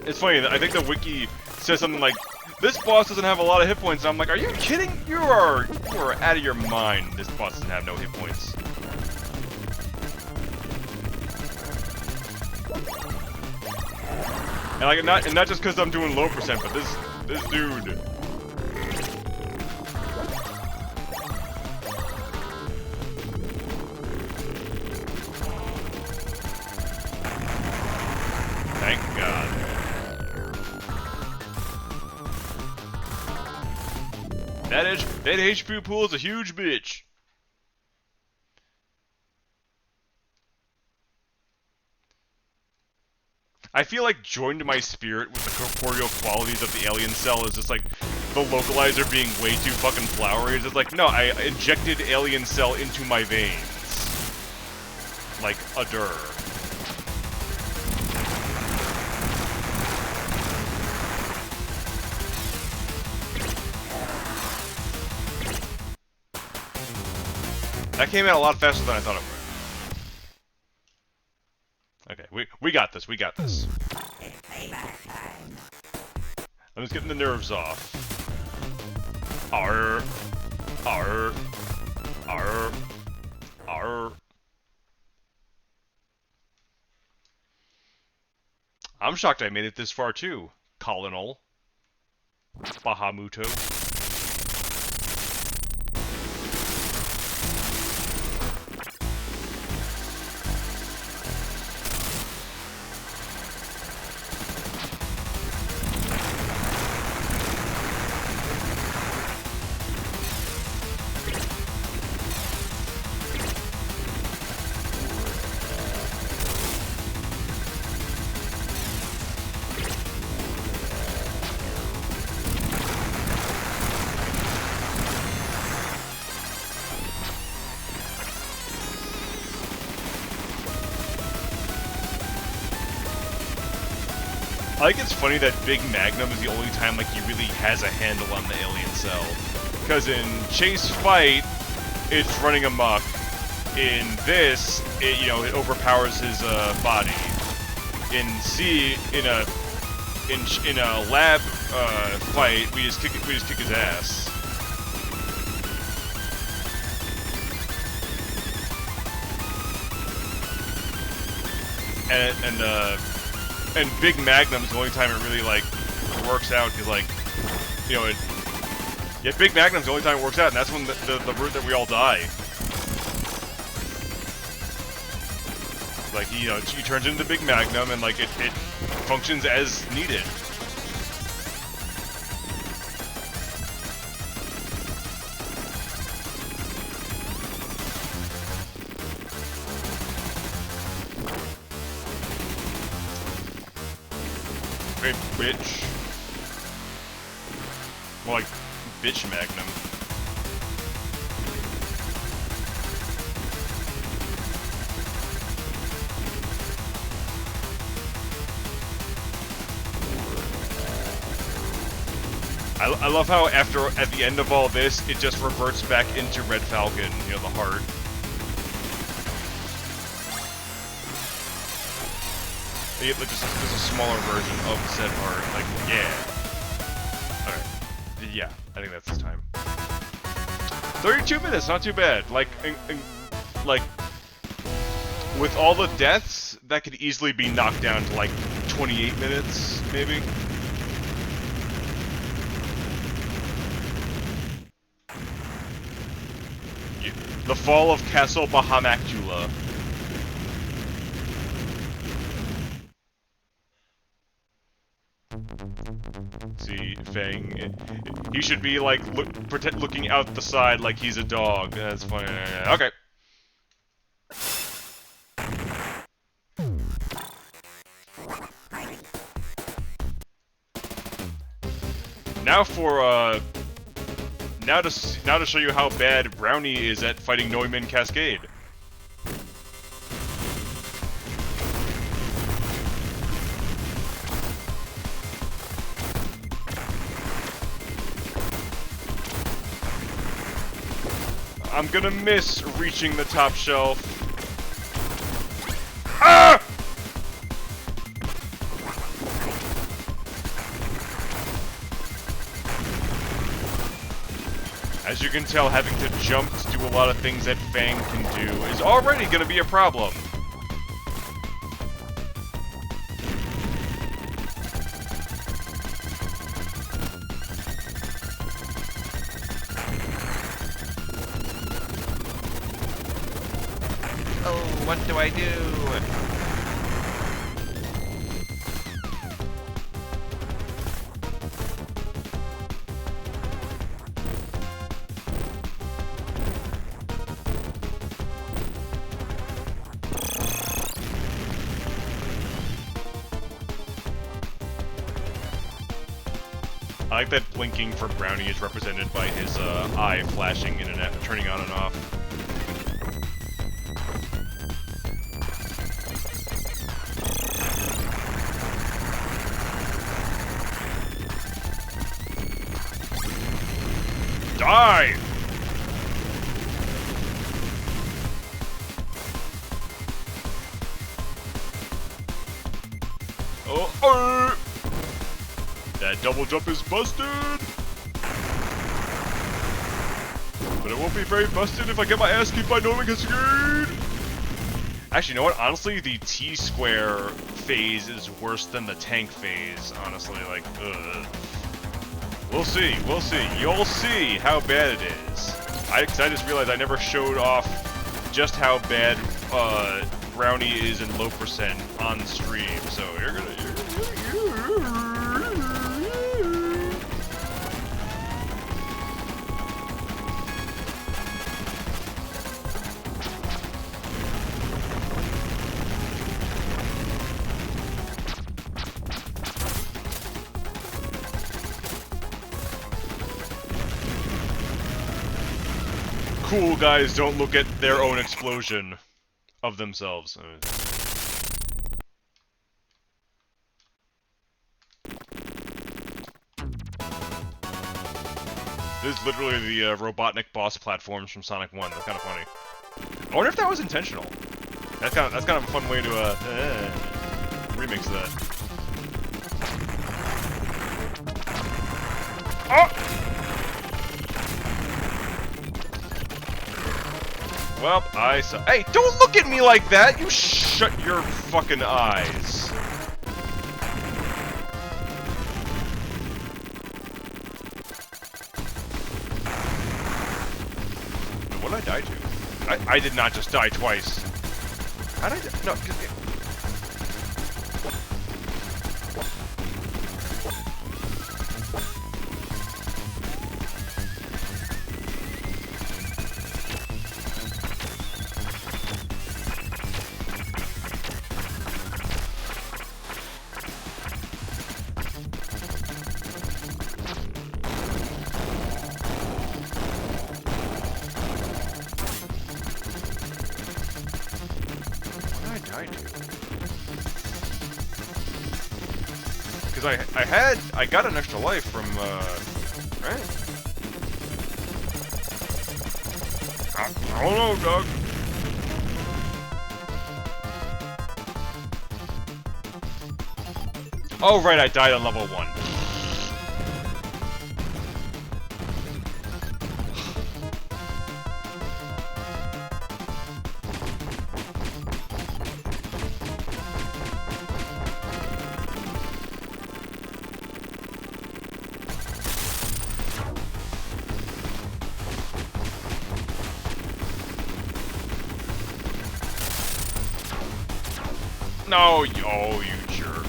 It's funny, I think the wiki says something like, this boss doesn't have a lot of hit points, and I'm like, are you kidding? You are out of your mind. This boss doesn't have no hit points. And like, not just because I'm doing low percent, but this dude. Thank God. That HP pool is a huge bitch. I feel like joined to my spirit with the corporeal qualities of the alien cell is just like the localizer being way too fucking flowery. It's just like, no, I injected alien cell into my veins. Like a dur. That came out a lot faster than I thought it would. Okay, we got this, we got this. I'm just getting the nerves off. Arr. Arr. Arr. Arr. I'm shocked I made it this far too, Colonel. Bahamuto. I think it's funny that Big Magnum is the only time like he really has a handle on the alien cell. Because in Chase Fight, it's running amok. In this, it overpowers his body. In in a lab fight, we just kick his ass. And Big Magnum's the only time it really, like, works out, because, like, Big Magnum's the only time it works out, and that's when the route that we all die. Like, he turns into Big Magnum, and, like, it functions as needed. Hey, bitch. More like bitch Magnum. I love how at the end of all this, it just reverts back into Red Falcon, the heart. Just a smaller version of said heart. Like, yeah. Alright. Yeah, I think that's the time. 32 minutes, not too bad. Like, with all the deaths, that could easily be knocked down to like 28 minutes, maybe. The fall of Castle Bahamacula. See, Fang. He should be like looking out the side like he's a dog. That's funny. Okay. Now for now to show you how bad Brownie is at fighting Neumann Cascade. I'm gonna miss reaching the top shelf. Ah! As you can tell, having to jump to do a lot of things that Fang can do is already gonna be a problem. Oh, what do I do? I like that blinking for Brownie is represented by his eye flashing in and out, turning on and off. Die! Oh, that double jump is busted! But it won't be very busted if I get my ass kicked by Neumann Cascade! Actually, you know what? Honestly, the T-square phase is worse than the tank phase, honestly. Like, ugh. We'll see, we'll see. You'll see how bad it is. I just realized I never showed off just how bad Brownie is in low percent on stream, so you're gonna... Cool guys don't look at their own explosion of themselves. This is literally the Robotnik boss platforms from Sonic 1. That's kind of funny. I wonder if that was intentional. That's kind of a fun way to remix that. Oh! Well, I saw. Hey, don't look at me like that! You shut your fucking eyes. What did I die to? I did not just die twice. How did I? No. Because I got an extra life from, right? I don't know, Doug. Oh, right, I died on level 1. No, oh, you jerk.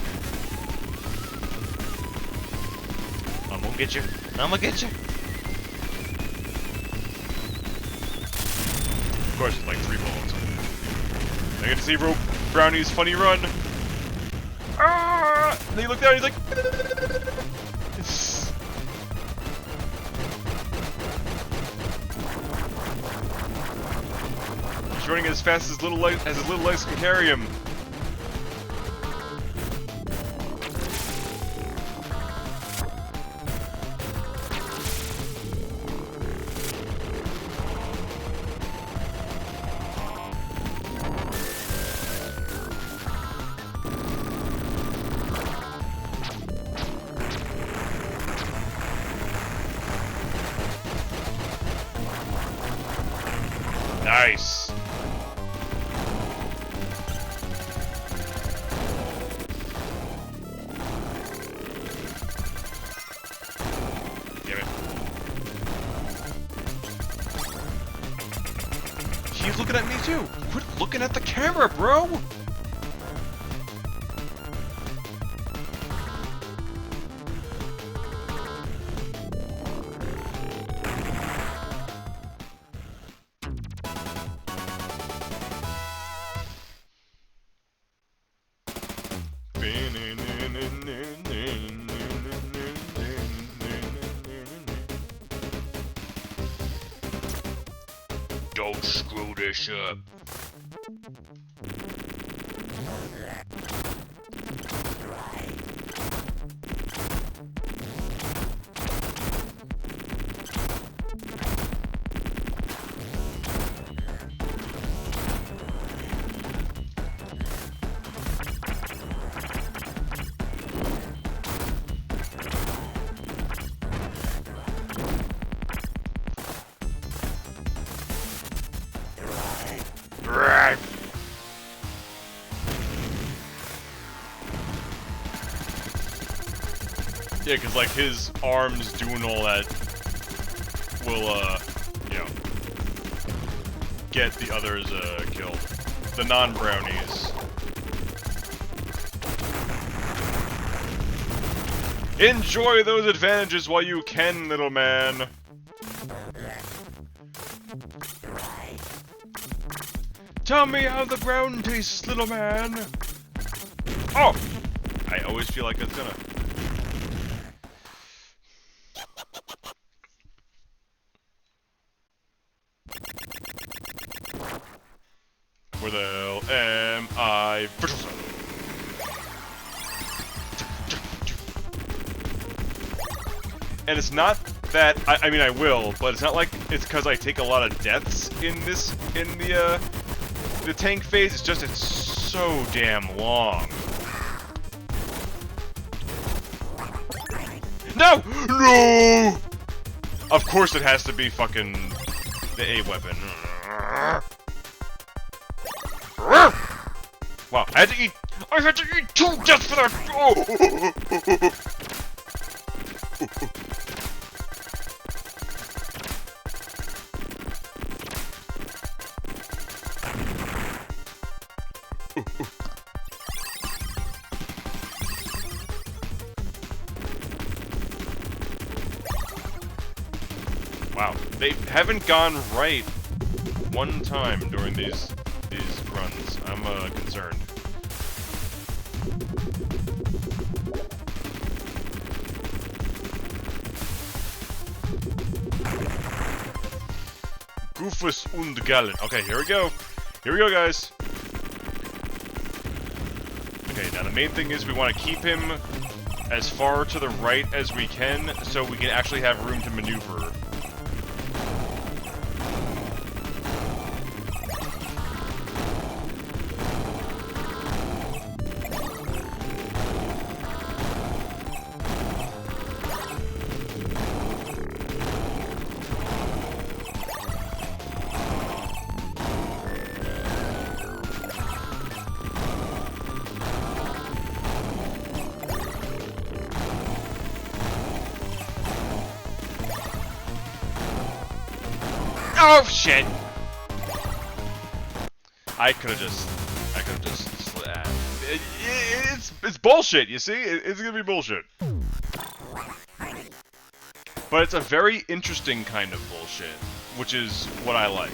I'm gonna get you. I'm gonna get you. Of course, it's like 3 bullets. I get to see Brownie's funny run. Ah! And then you look down and he's like... He's running as fast as his little legs can carry him. Nice. Damn it. She's looking at me too. Quit looking at the camera, bro. Don't screw this up. Right. Yeah, cause like his arms doing all that will, you know, get the others, killed. The non-brownies. Enjoy those advantages while you can, little man. Tell me how the ground tastes, little man. Oh! I always feel like it's gonna. Where the hell am I? Virtual Sun. And it's not that I mean I will, but it's not like it's because I take a lot of deaths in the tank phase. It's just it's so damn long. No! No! Of course it has to be fucking the A weapon. Wow, I had to eat 2 deaths for that! Oh! Wow, they haven't gone right one time during these runs. I'm concerned. Goofus und Gallen. Okay, here we go. Here we go, guys. Okay, now the main thing is we want to keep him as far to the right as we can so we can actually have room to maneuver. Oh shit! I could have just it's bullshit. You see, it's gonna be bullshit. But it's a very interesting kind of bullshit, which is what I like.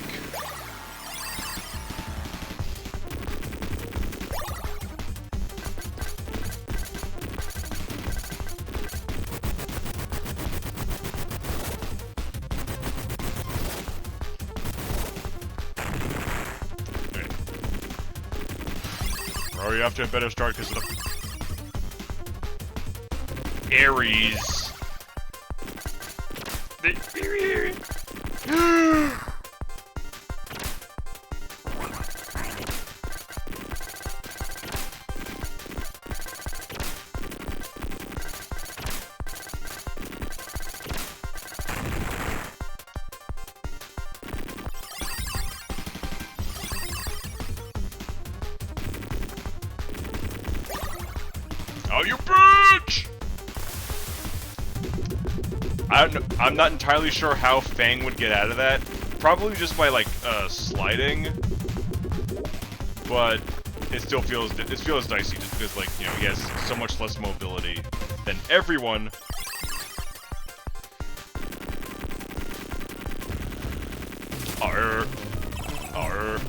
Or you have to have better start because of the Aries. Oh, you bitch! I'm not entirely sure how Fang would get out of that. Probably just by, like, sliding. But it still feels dicey just because, like, you know, he has so much less mobility than everyone. Arr. Arr.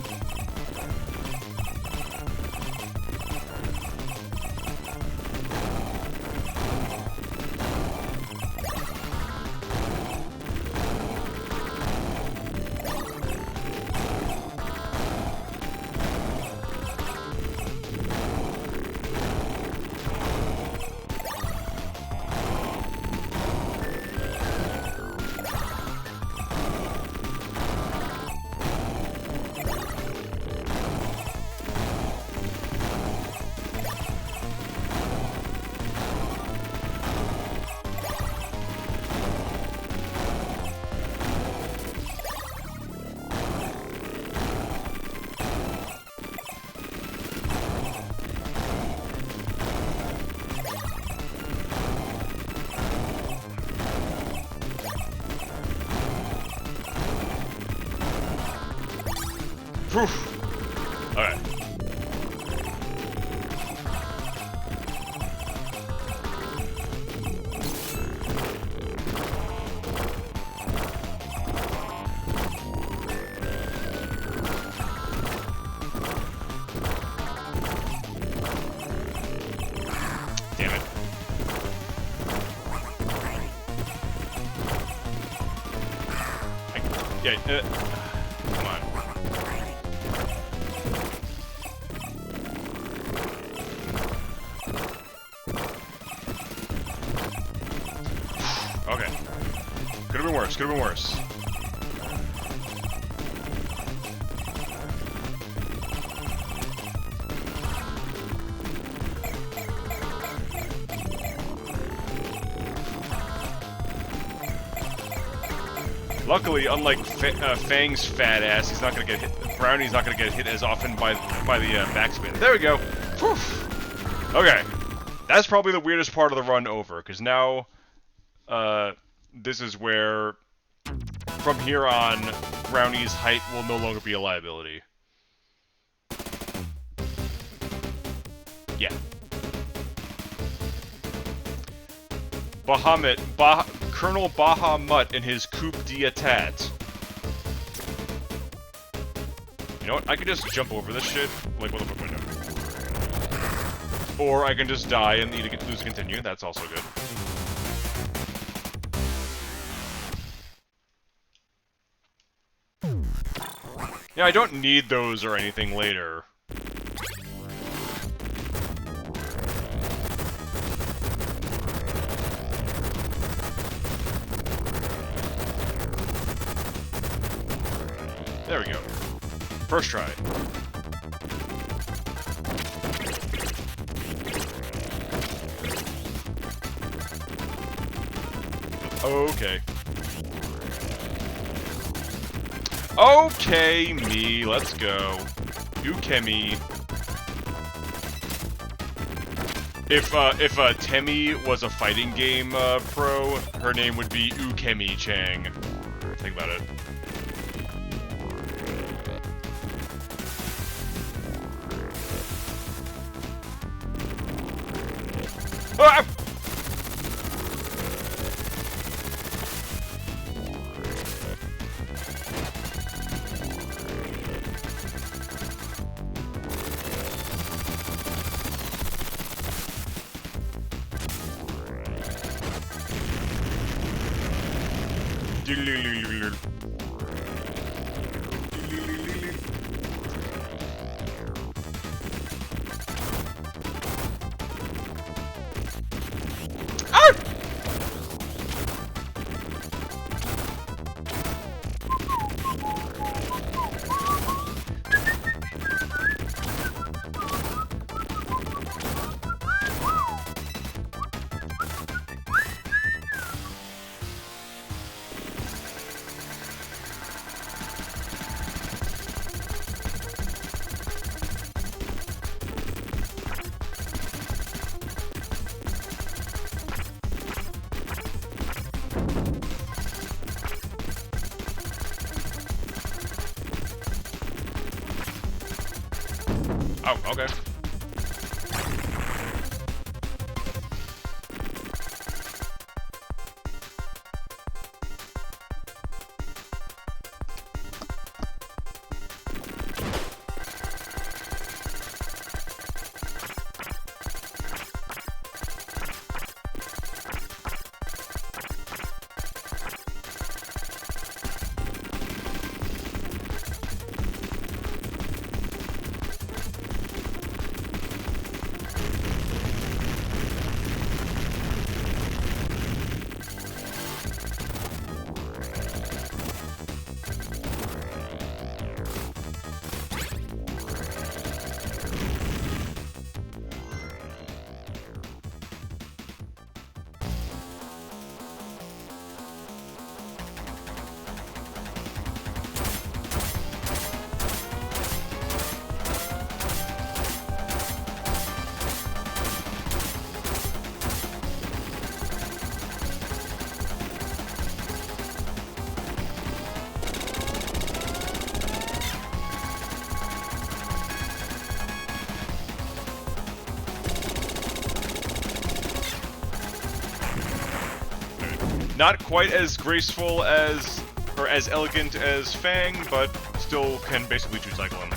Whew. Alright. Damn it. Come on. Okay. Could've been worse, could've been worse. Luckily, unlike Fang's fat ass, he's not gonna get hit. Brownie's not gonna get hit as often by the backspin. There we go. Whew. Okay, that's probably the weirdest part of the run over, because now, this is where, from here on, Brownie's height will no longer be a liability. Yeah. Colonel Bahamut and his coup d'etat. You know what? I could just jump over this shit. Like, what the fuck am I doing? Or I can just die and lose to continue. That's also good. Yeah, I don't need those or anything later. There we go. First try. Okay. Okay, me. Let's go. Ukemi. If Temi was a fighting game pro, her name would be Ukemi Chang. Think about it. Ah! Oh, okay. Not quite as graceful as, or as elegant as Fang, but still can basically two-cycle him.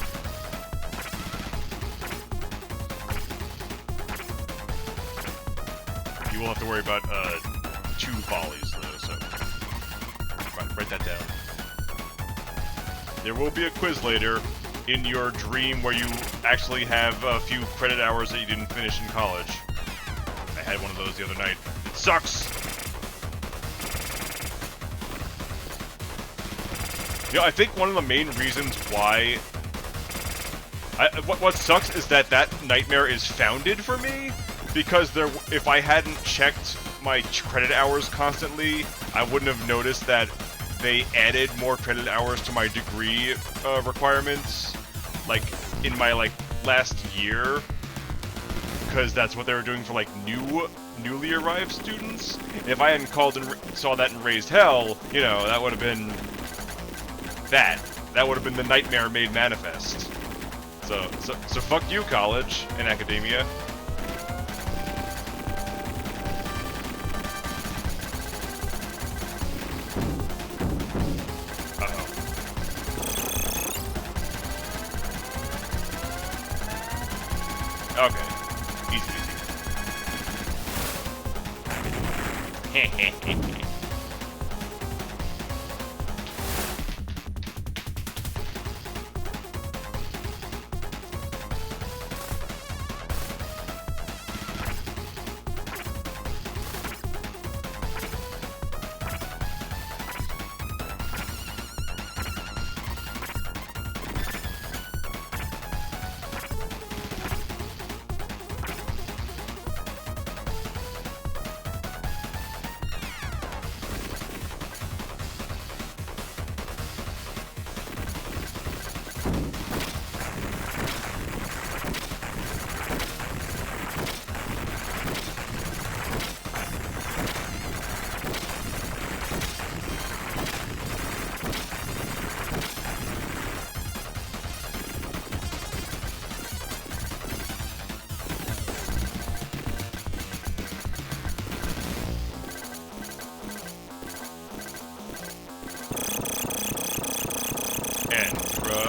You will have to worry about 2 volleys though, so write that down. There will be a quiz later in your dream where you actually have a few credit hours that you didn't finish in college. I had one of those the other night. It sucks! You know, I think one of the main reasons why... what sucks is that nightmare is founded for me, because if I hadn't checked my credit hours constantly, I wouldn't have noticed that they added more credit hours to my degree requirements, like, in my, last year, because that's what they were doing for, newly arrived students. If I hadn't called and saw that in Raised Hell, you know, that would have been... That would have been the nightmare made manifest. So fuck you, college and academia. Uh-oh. Okay. Easy.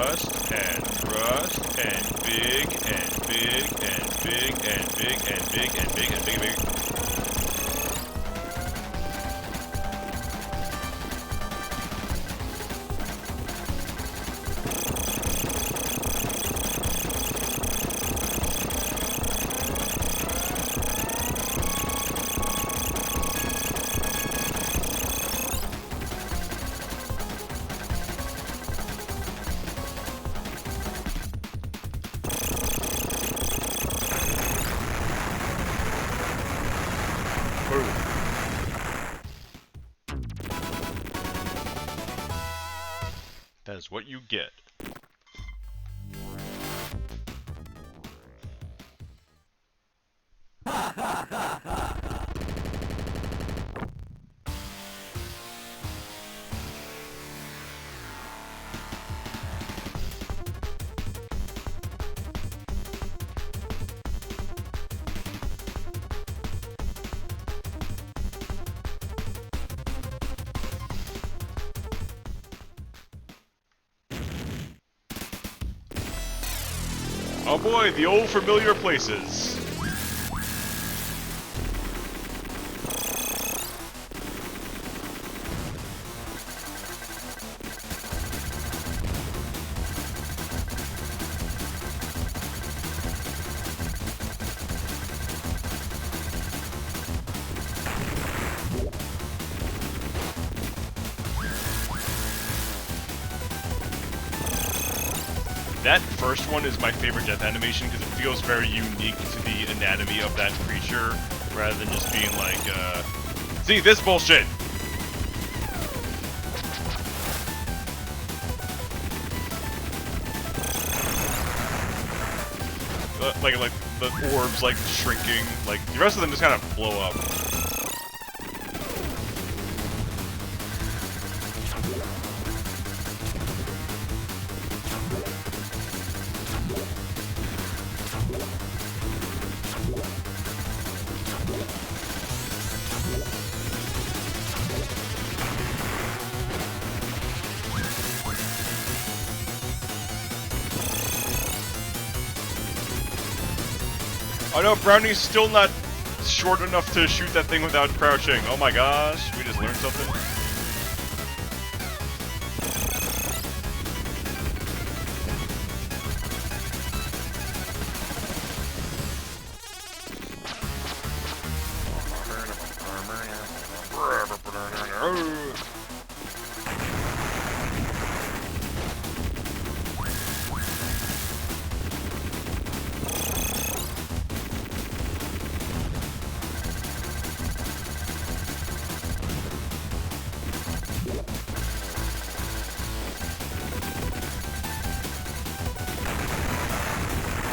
thrust and thrust and big and big and big and big and big and big and big and big. That is what you get. Oh boy, the old familiar places. That first one is my favorite death animation because it feels very unique to the anatomy of that creature, rather than just being like, see this bullshit! Like the orbs like shrinking, like the rest of them just kind of blow up. Oh no, Brownie's still not short enough to shoot that thing without crouching. Oh my gosh, we just learned something.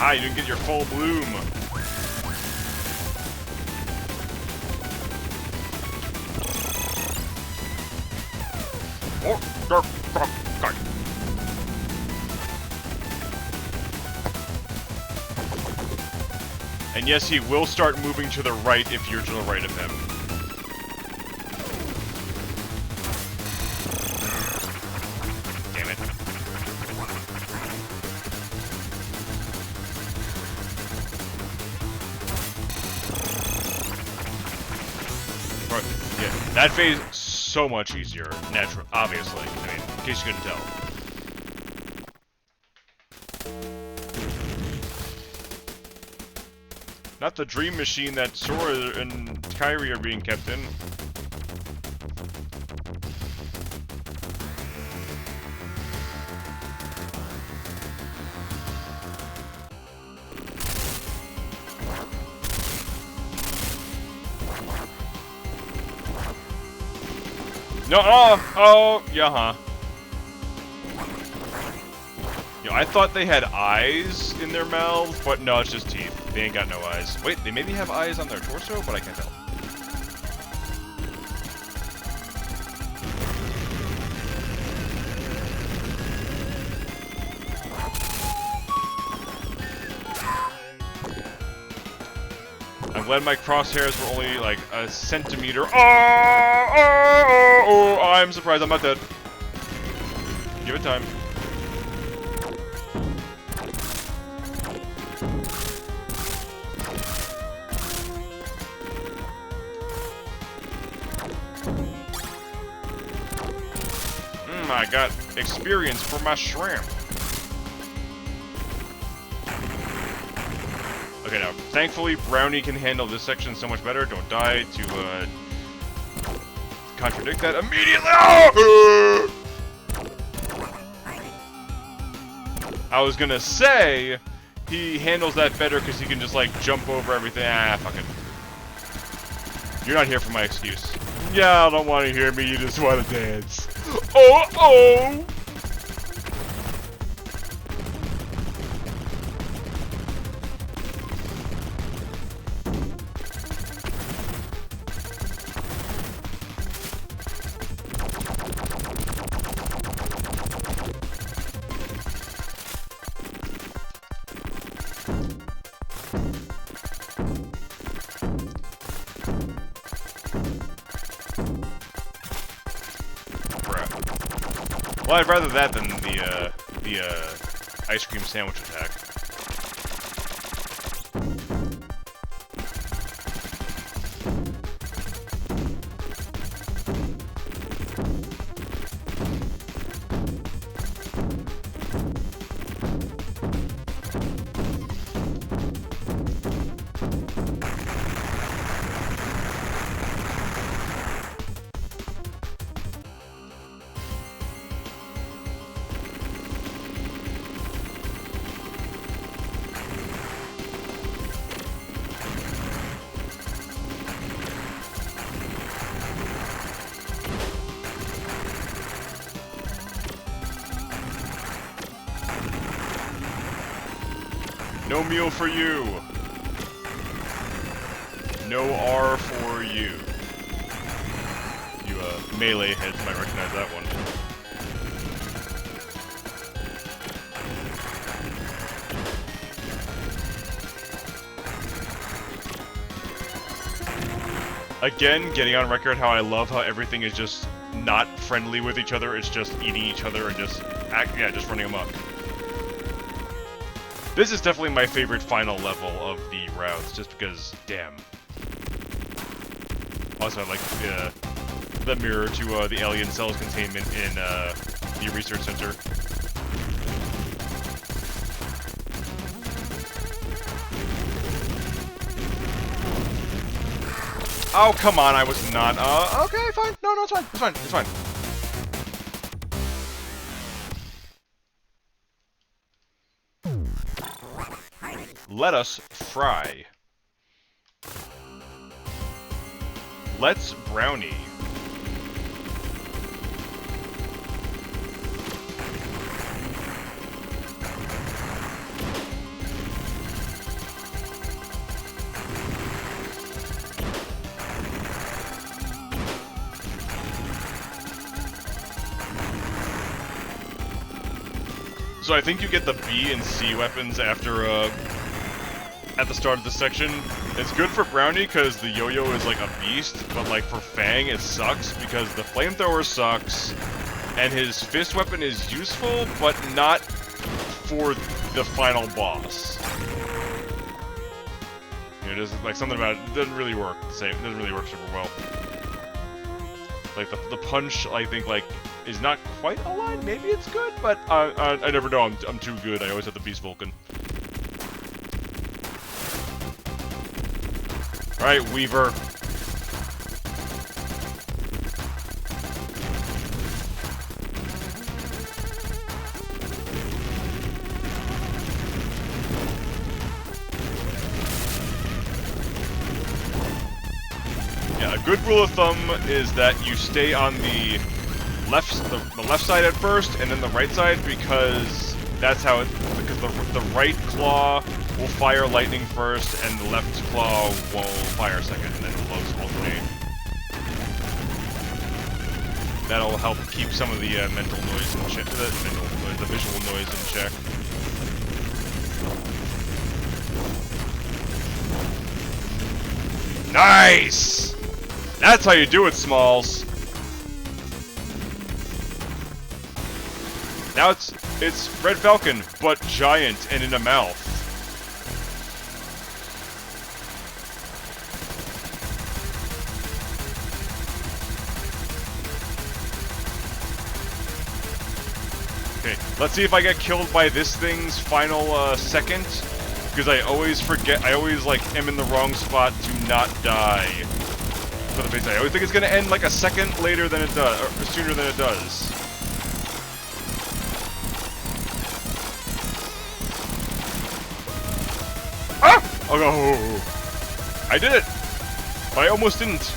Ah, you didn't get your full bloom. And yes, he will start moving to the right if you're to the right of him. Damn it. Yeah, that phase is so much easier, natural, obviously. I mean, in case you couldn't tell. Not the dream machine that Sora and Kyrie are being kept in. No, oh, yeah, huh. Yo, I thought they had eyes in their mouths, but no, it's just teeth. They ain't got no eyes. Wait, they maybe have eyes on their torso, but I can't tell. I'm glad my crosshairs were only like a centimeter. Oh, I'm surprised I'm not dead. Give it time. I got experience for my shrimp. Okay, now, thankfully, Brownie can handle this section so much better. Don't die to, contradict that immediately. Oh! I was gonna say, he handles that better because he can just, like, jump over everything. Ah, fuck it. You're not here for my excuse. Yeah, I don't want to hear me, you just want to dance. Oh! Well, I'd rather that than the ice cream sandwich attack. No meal for you. No R for you. You, melee heads might recognize that one. Again, getting on record how I love how everything is just not friendly with each other, it's just eating each other and just just running amok. This is definitely my favorite final level of the routes, just because, damn. Also, I like the mirror to the alien cells containment in the research center. Oh, come on, I was not, okay, fine. No, it's fine, it's fine, it's fine. Let us fry. Let's brownie. So I think you get the B and C weapons after, at the start of the section. It's good for Brownie because the yo-yo is like a beast, but like for Fang it sucks because the flamethrower sucks, and his fist weapon is useful, but not for the final boss. You know, there's like something about it doesn't really work the same. It doesn't really work super well. Like the punch, I think like is not quite aligned. Maybe it's good, but I never know. I'm too good. I always have the Beast Vulcan. Alright, Weaver. Yeah, a good rule of thumb is that you stay on the left side at first, and then the right side, because that's how it. Because the right claw will fire lightning first, and the left claw will fire second, and then it'll alternate. That'll help keep some of the mental noise in check. The visual noise in check. Nice! That's how you do it, Smalls. Now it's Red Falcon, but giant and in a mouth. Okay, let's see if I get killed by this thing's final second. Because I always forget, I always like am in the wrong spot to not die. For the face, I always think it's gonna end like a second later than it does, or sooner than it does. Ah! Oh no! I did it! But I almost didn't.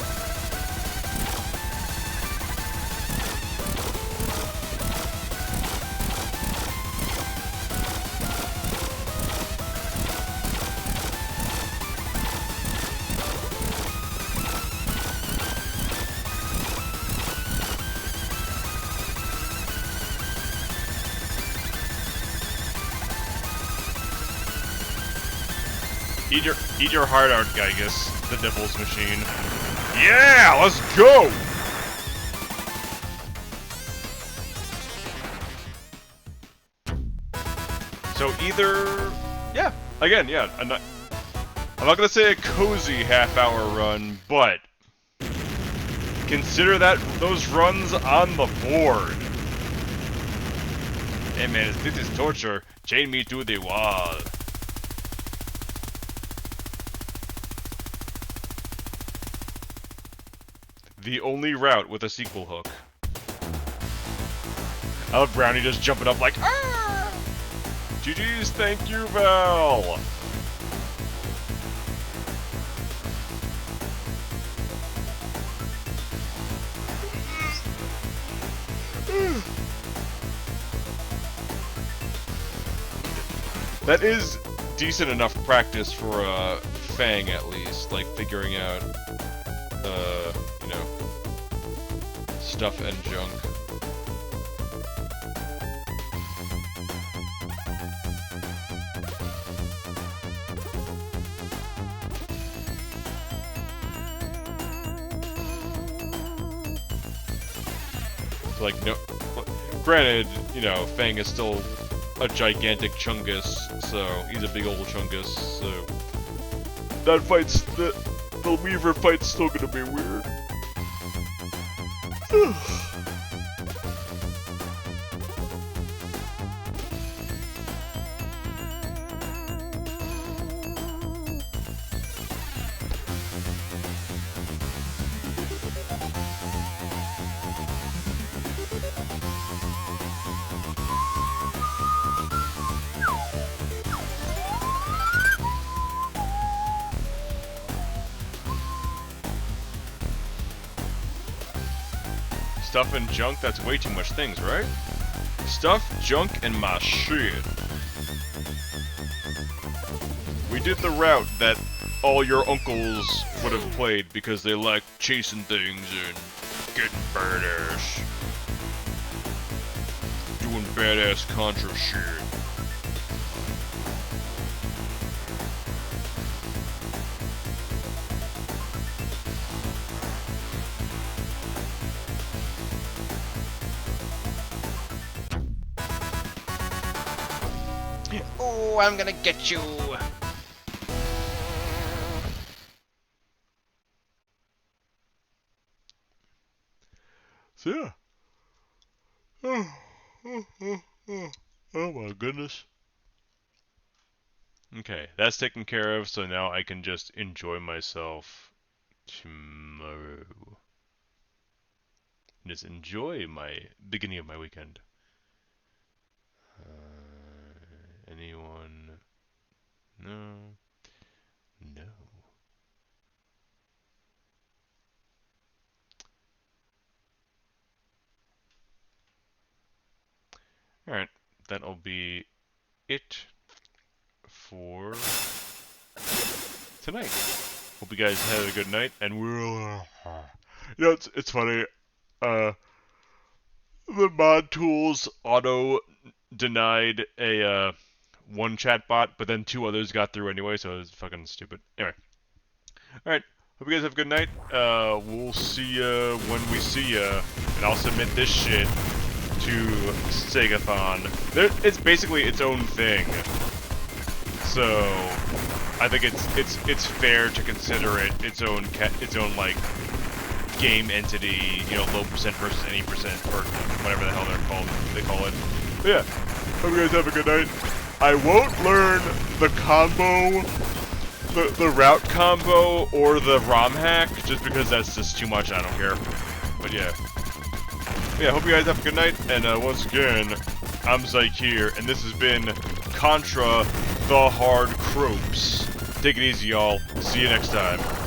Eat your heart out, Gygus, the devil's machine. Yeah, let's go! So either, yeah, again, yeah, I'm not gonna say a cozy half-hour run, but consider that those runs on the board. Hey man, this is torture. Chain me to the wall. The only route with a sequel hook. I love Brownie just jumping up like, ah! GG's, thank you, Val! That is decent enough practice for a Fang, at least, like figuring out, you know, stuff and junk. So, like, no, granted, you know, Fang is still a gigantic chungus, so he's a big old chungus, so that fight's, the Weaver fight's still gonna be weird. Stuff and junk, that's way too much things, right? Stuff, junk, and my shit. We did the route that all your uncles would have played because they like chasing things and getting badass. Doing badass Contra shit. Oh, I'm gonna get you. So yeah. Oh my goodness. Okay, that's taken care of, so now I can just enjoy myself tomorrow. Just enjoy my beginning of my weekend. Anyone? No. No. Alright, that'll be it for tonight. Hope you guys had a good night, and we'll... You know, it's funny, the mod tools auto-denied a, one chatbot, but then two others got through anyway, so it was fucking stupid. Anyway. Alright, hope you guys have a good night. We'll see ya when we see ya, and I'll submit this shit to Segathon. It's basically its own thing, so I think it's fair to consider it its own like game entity, you know, low percent versus any percent or whatever the hell they call it. But yeah, hope you guys have a good night. I won't learn the combo, the route combo, or the ROM hack, just because that's just too much, I don't care. But yeah. Yeah, hope you guys have a good night, and once again, I'm Zyke here, and this has been Contra the Hard Cropes. Take it easy, y'all. See you next time.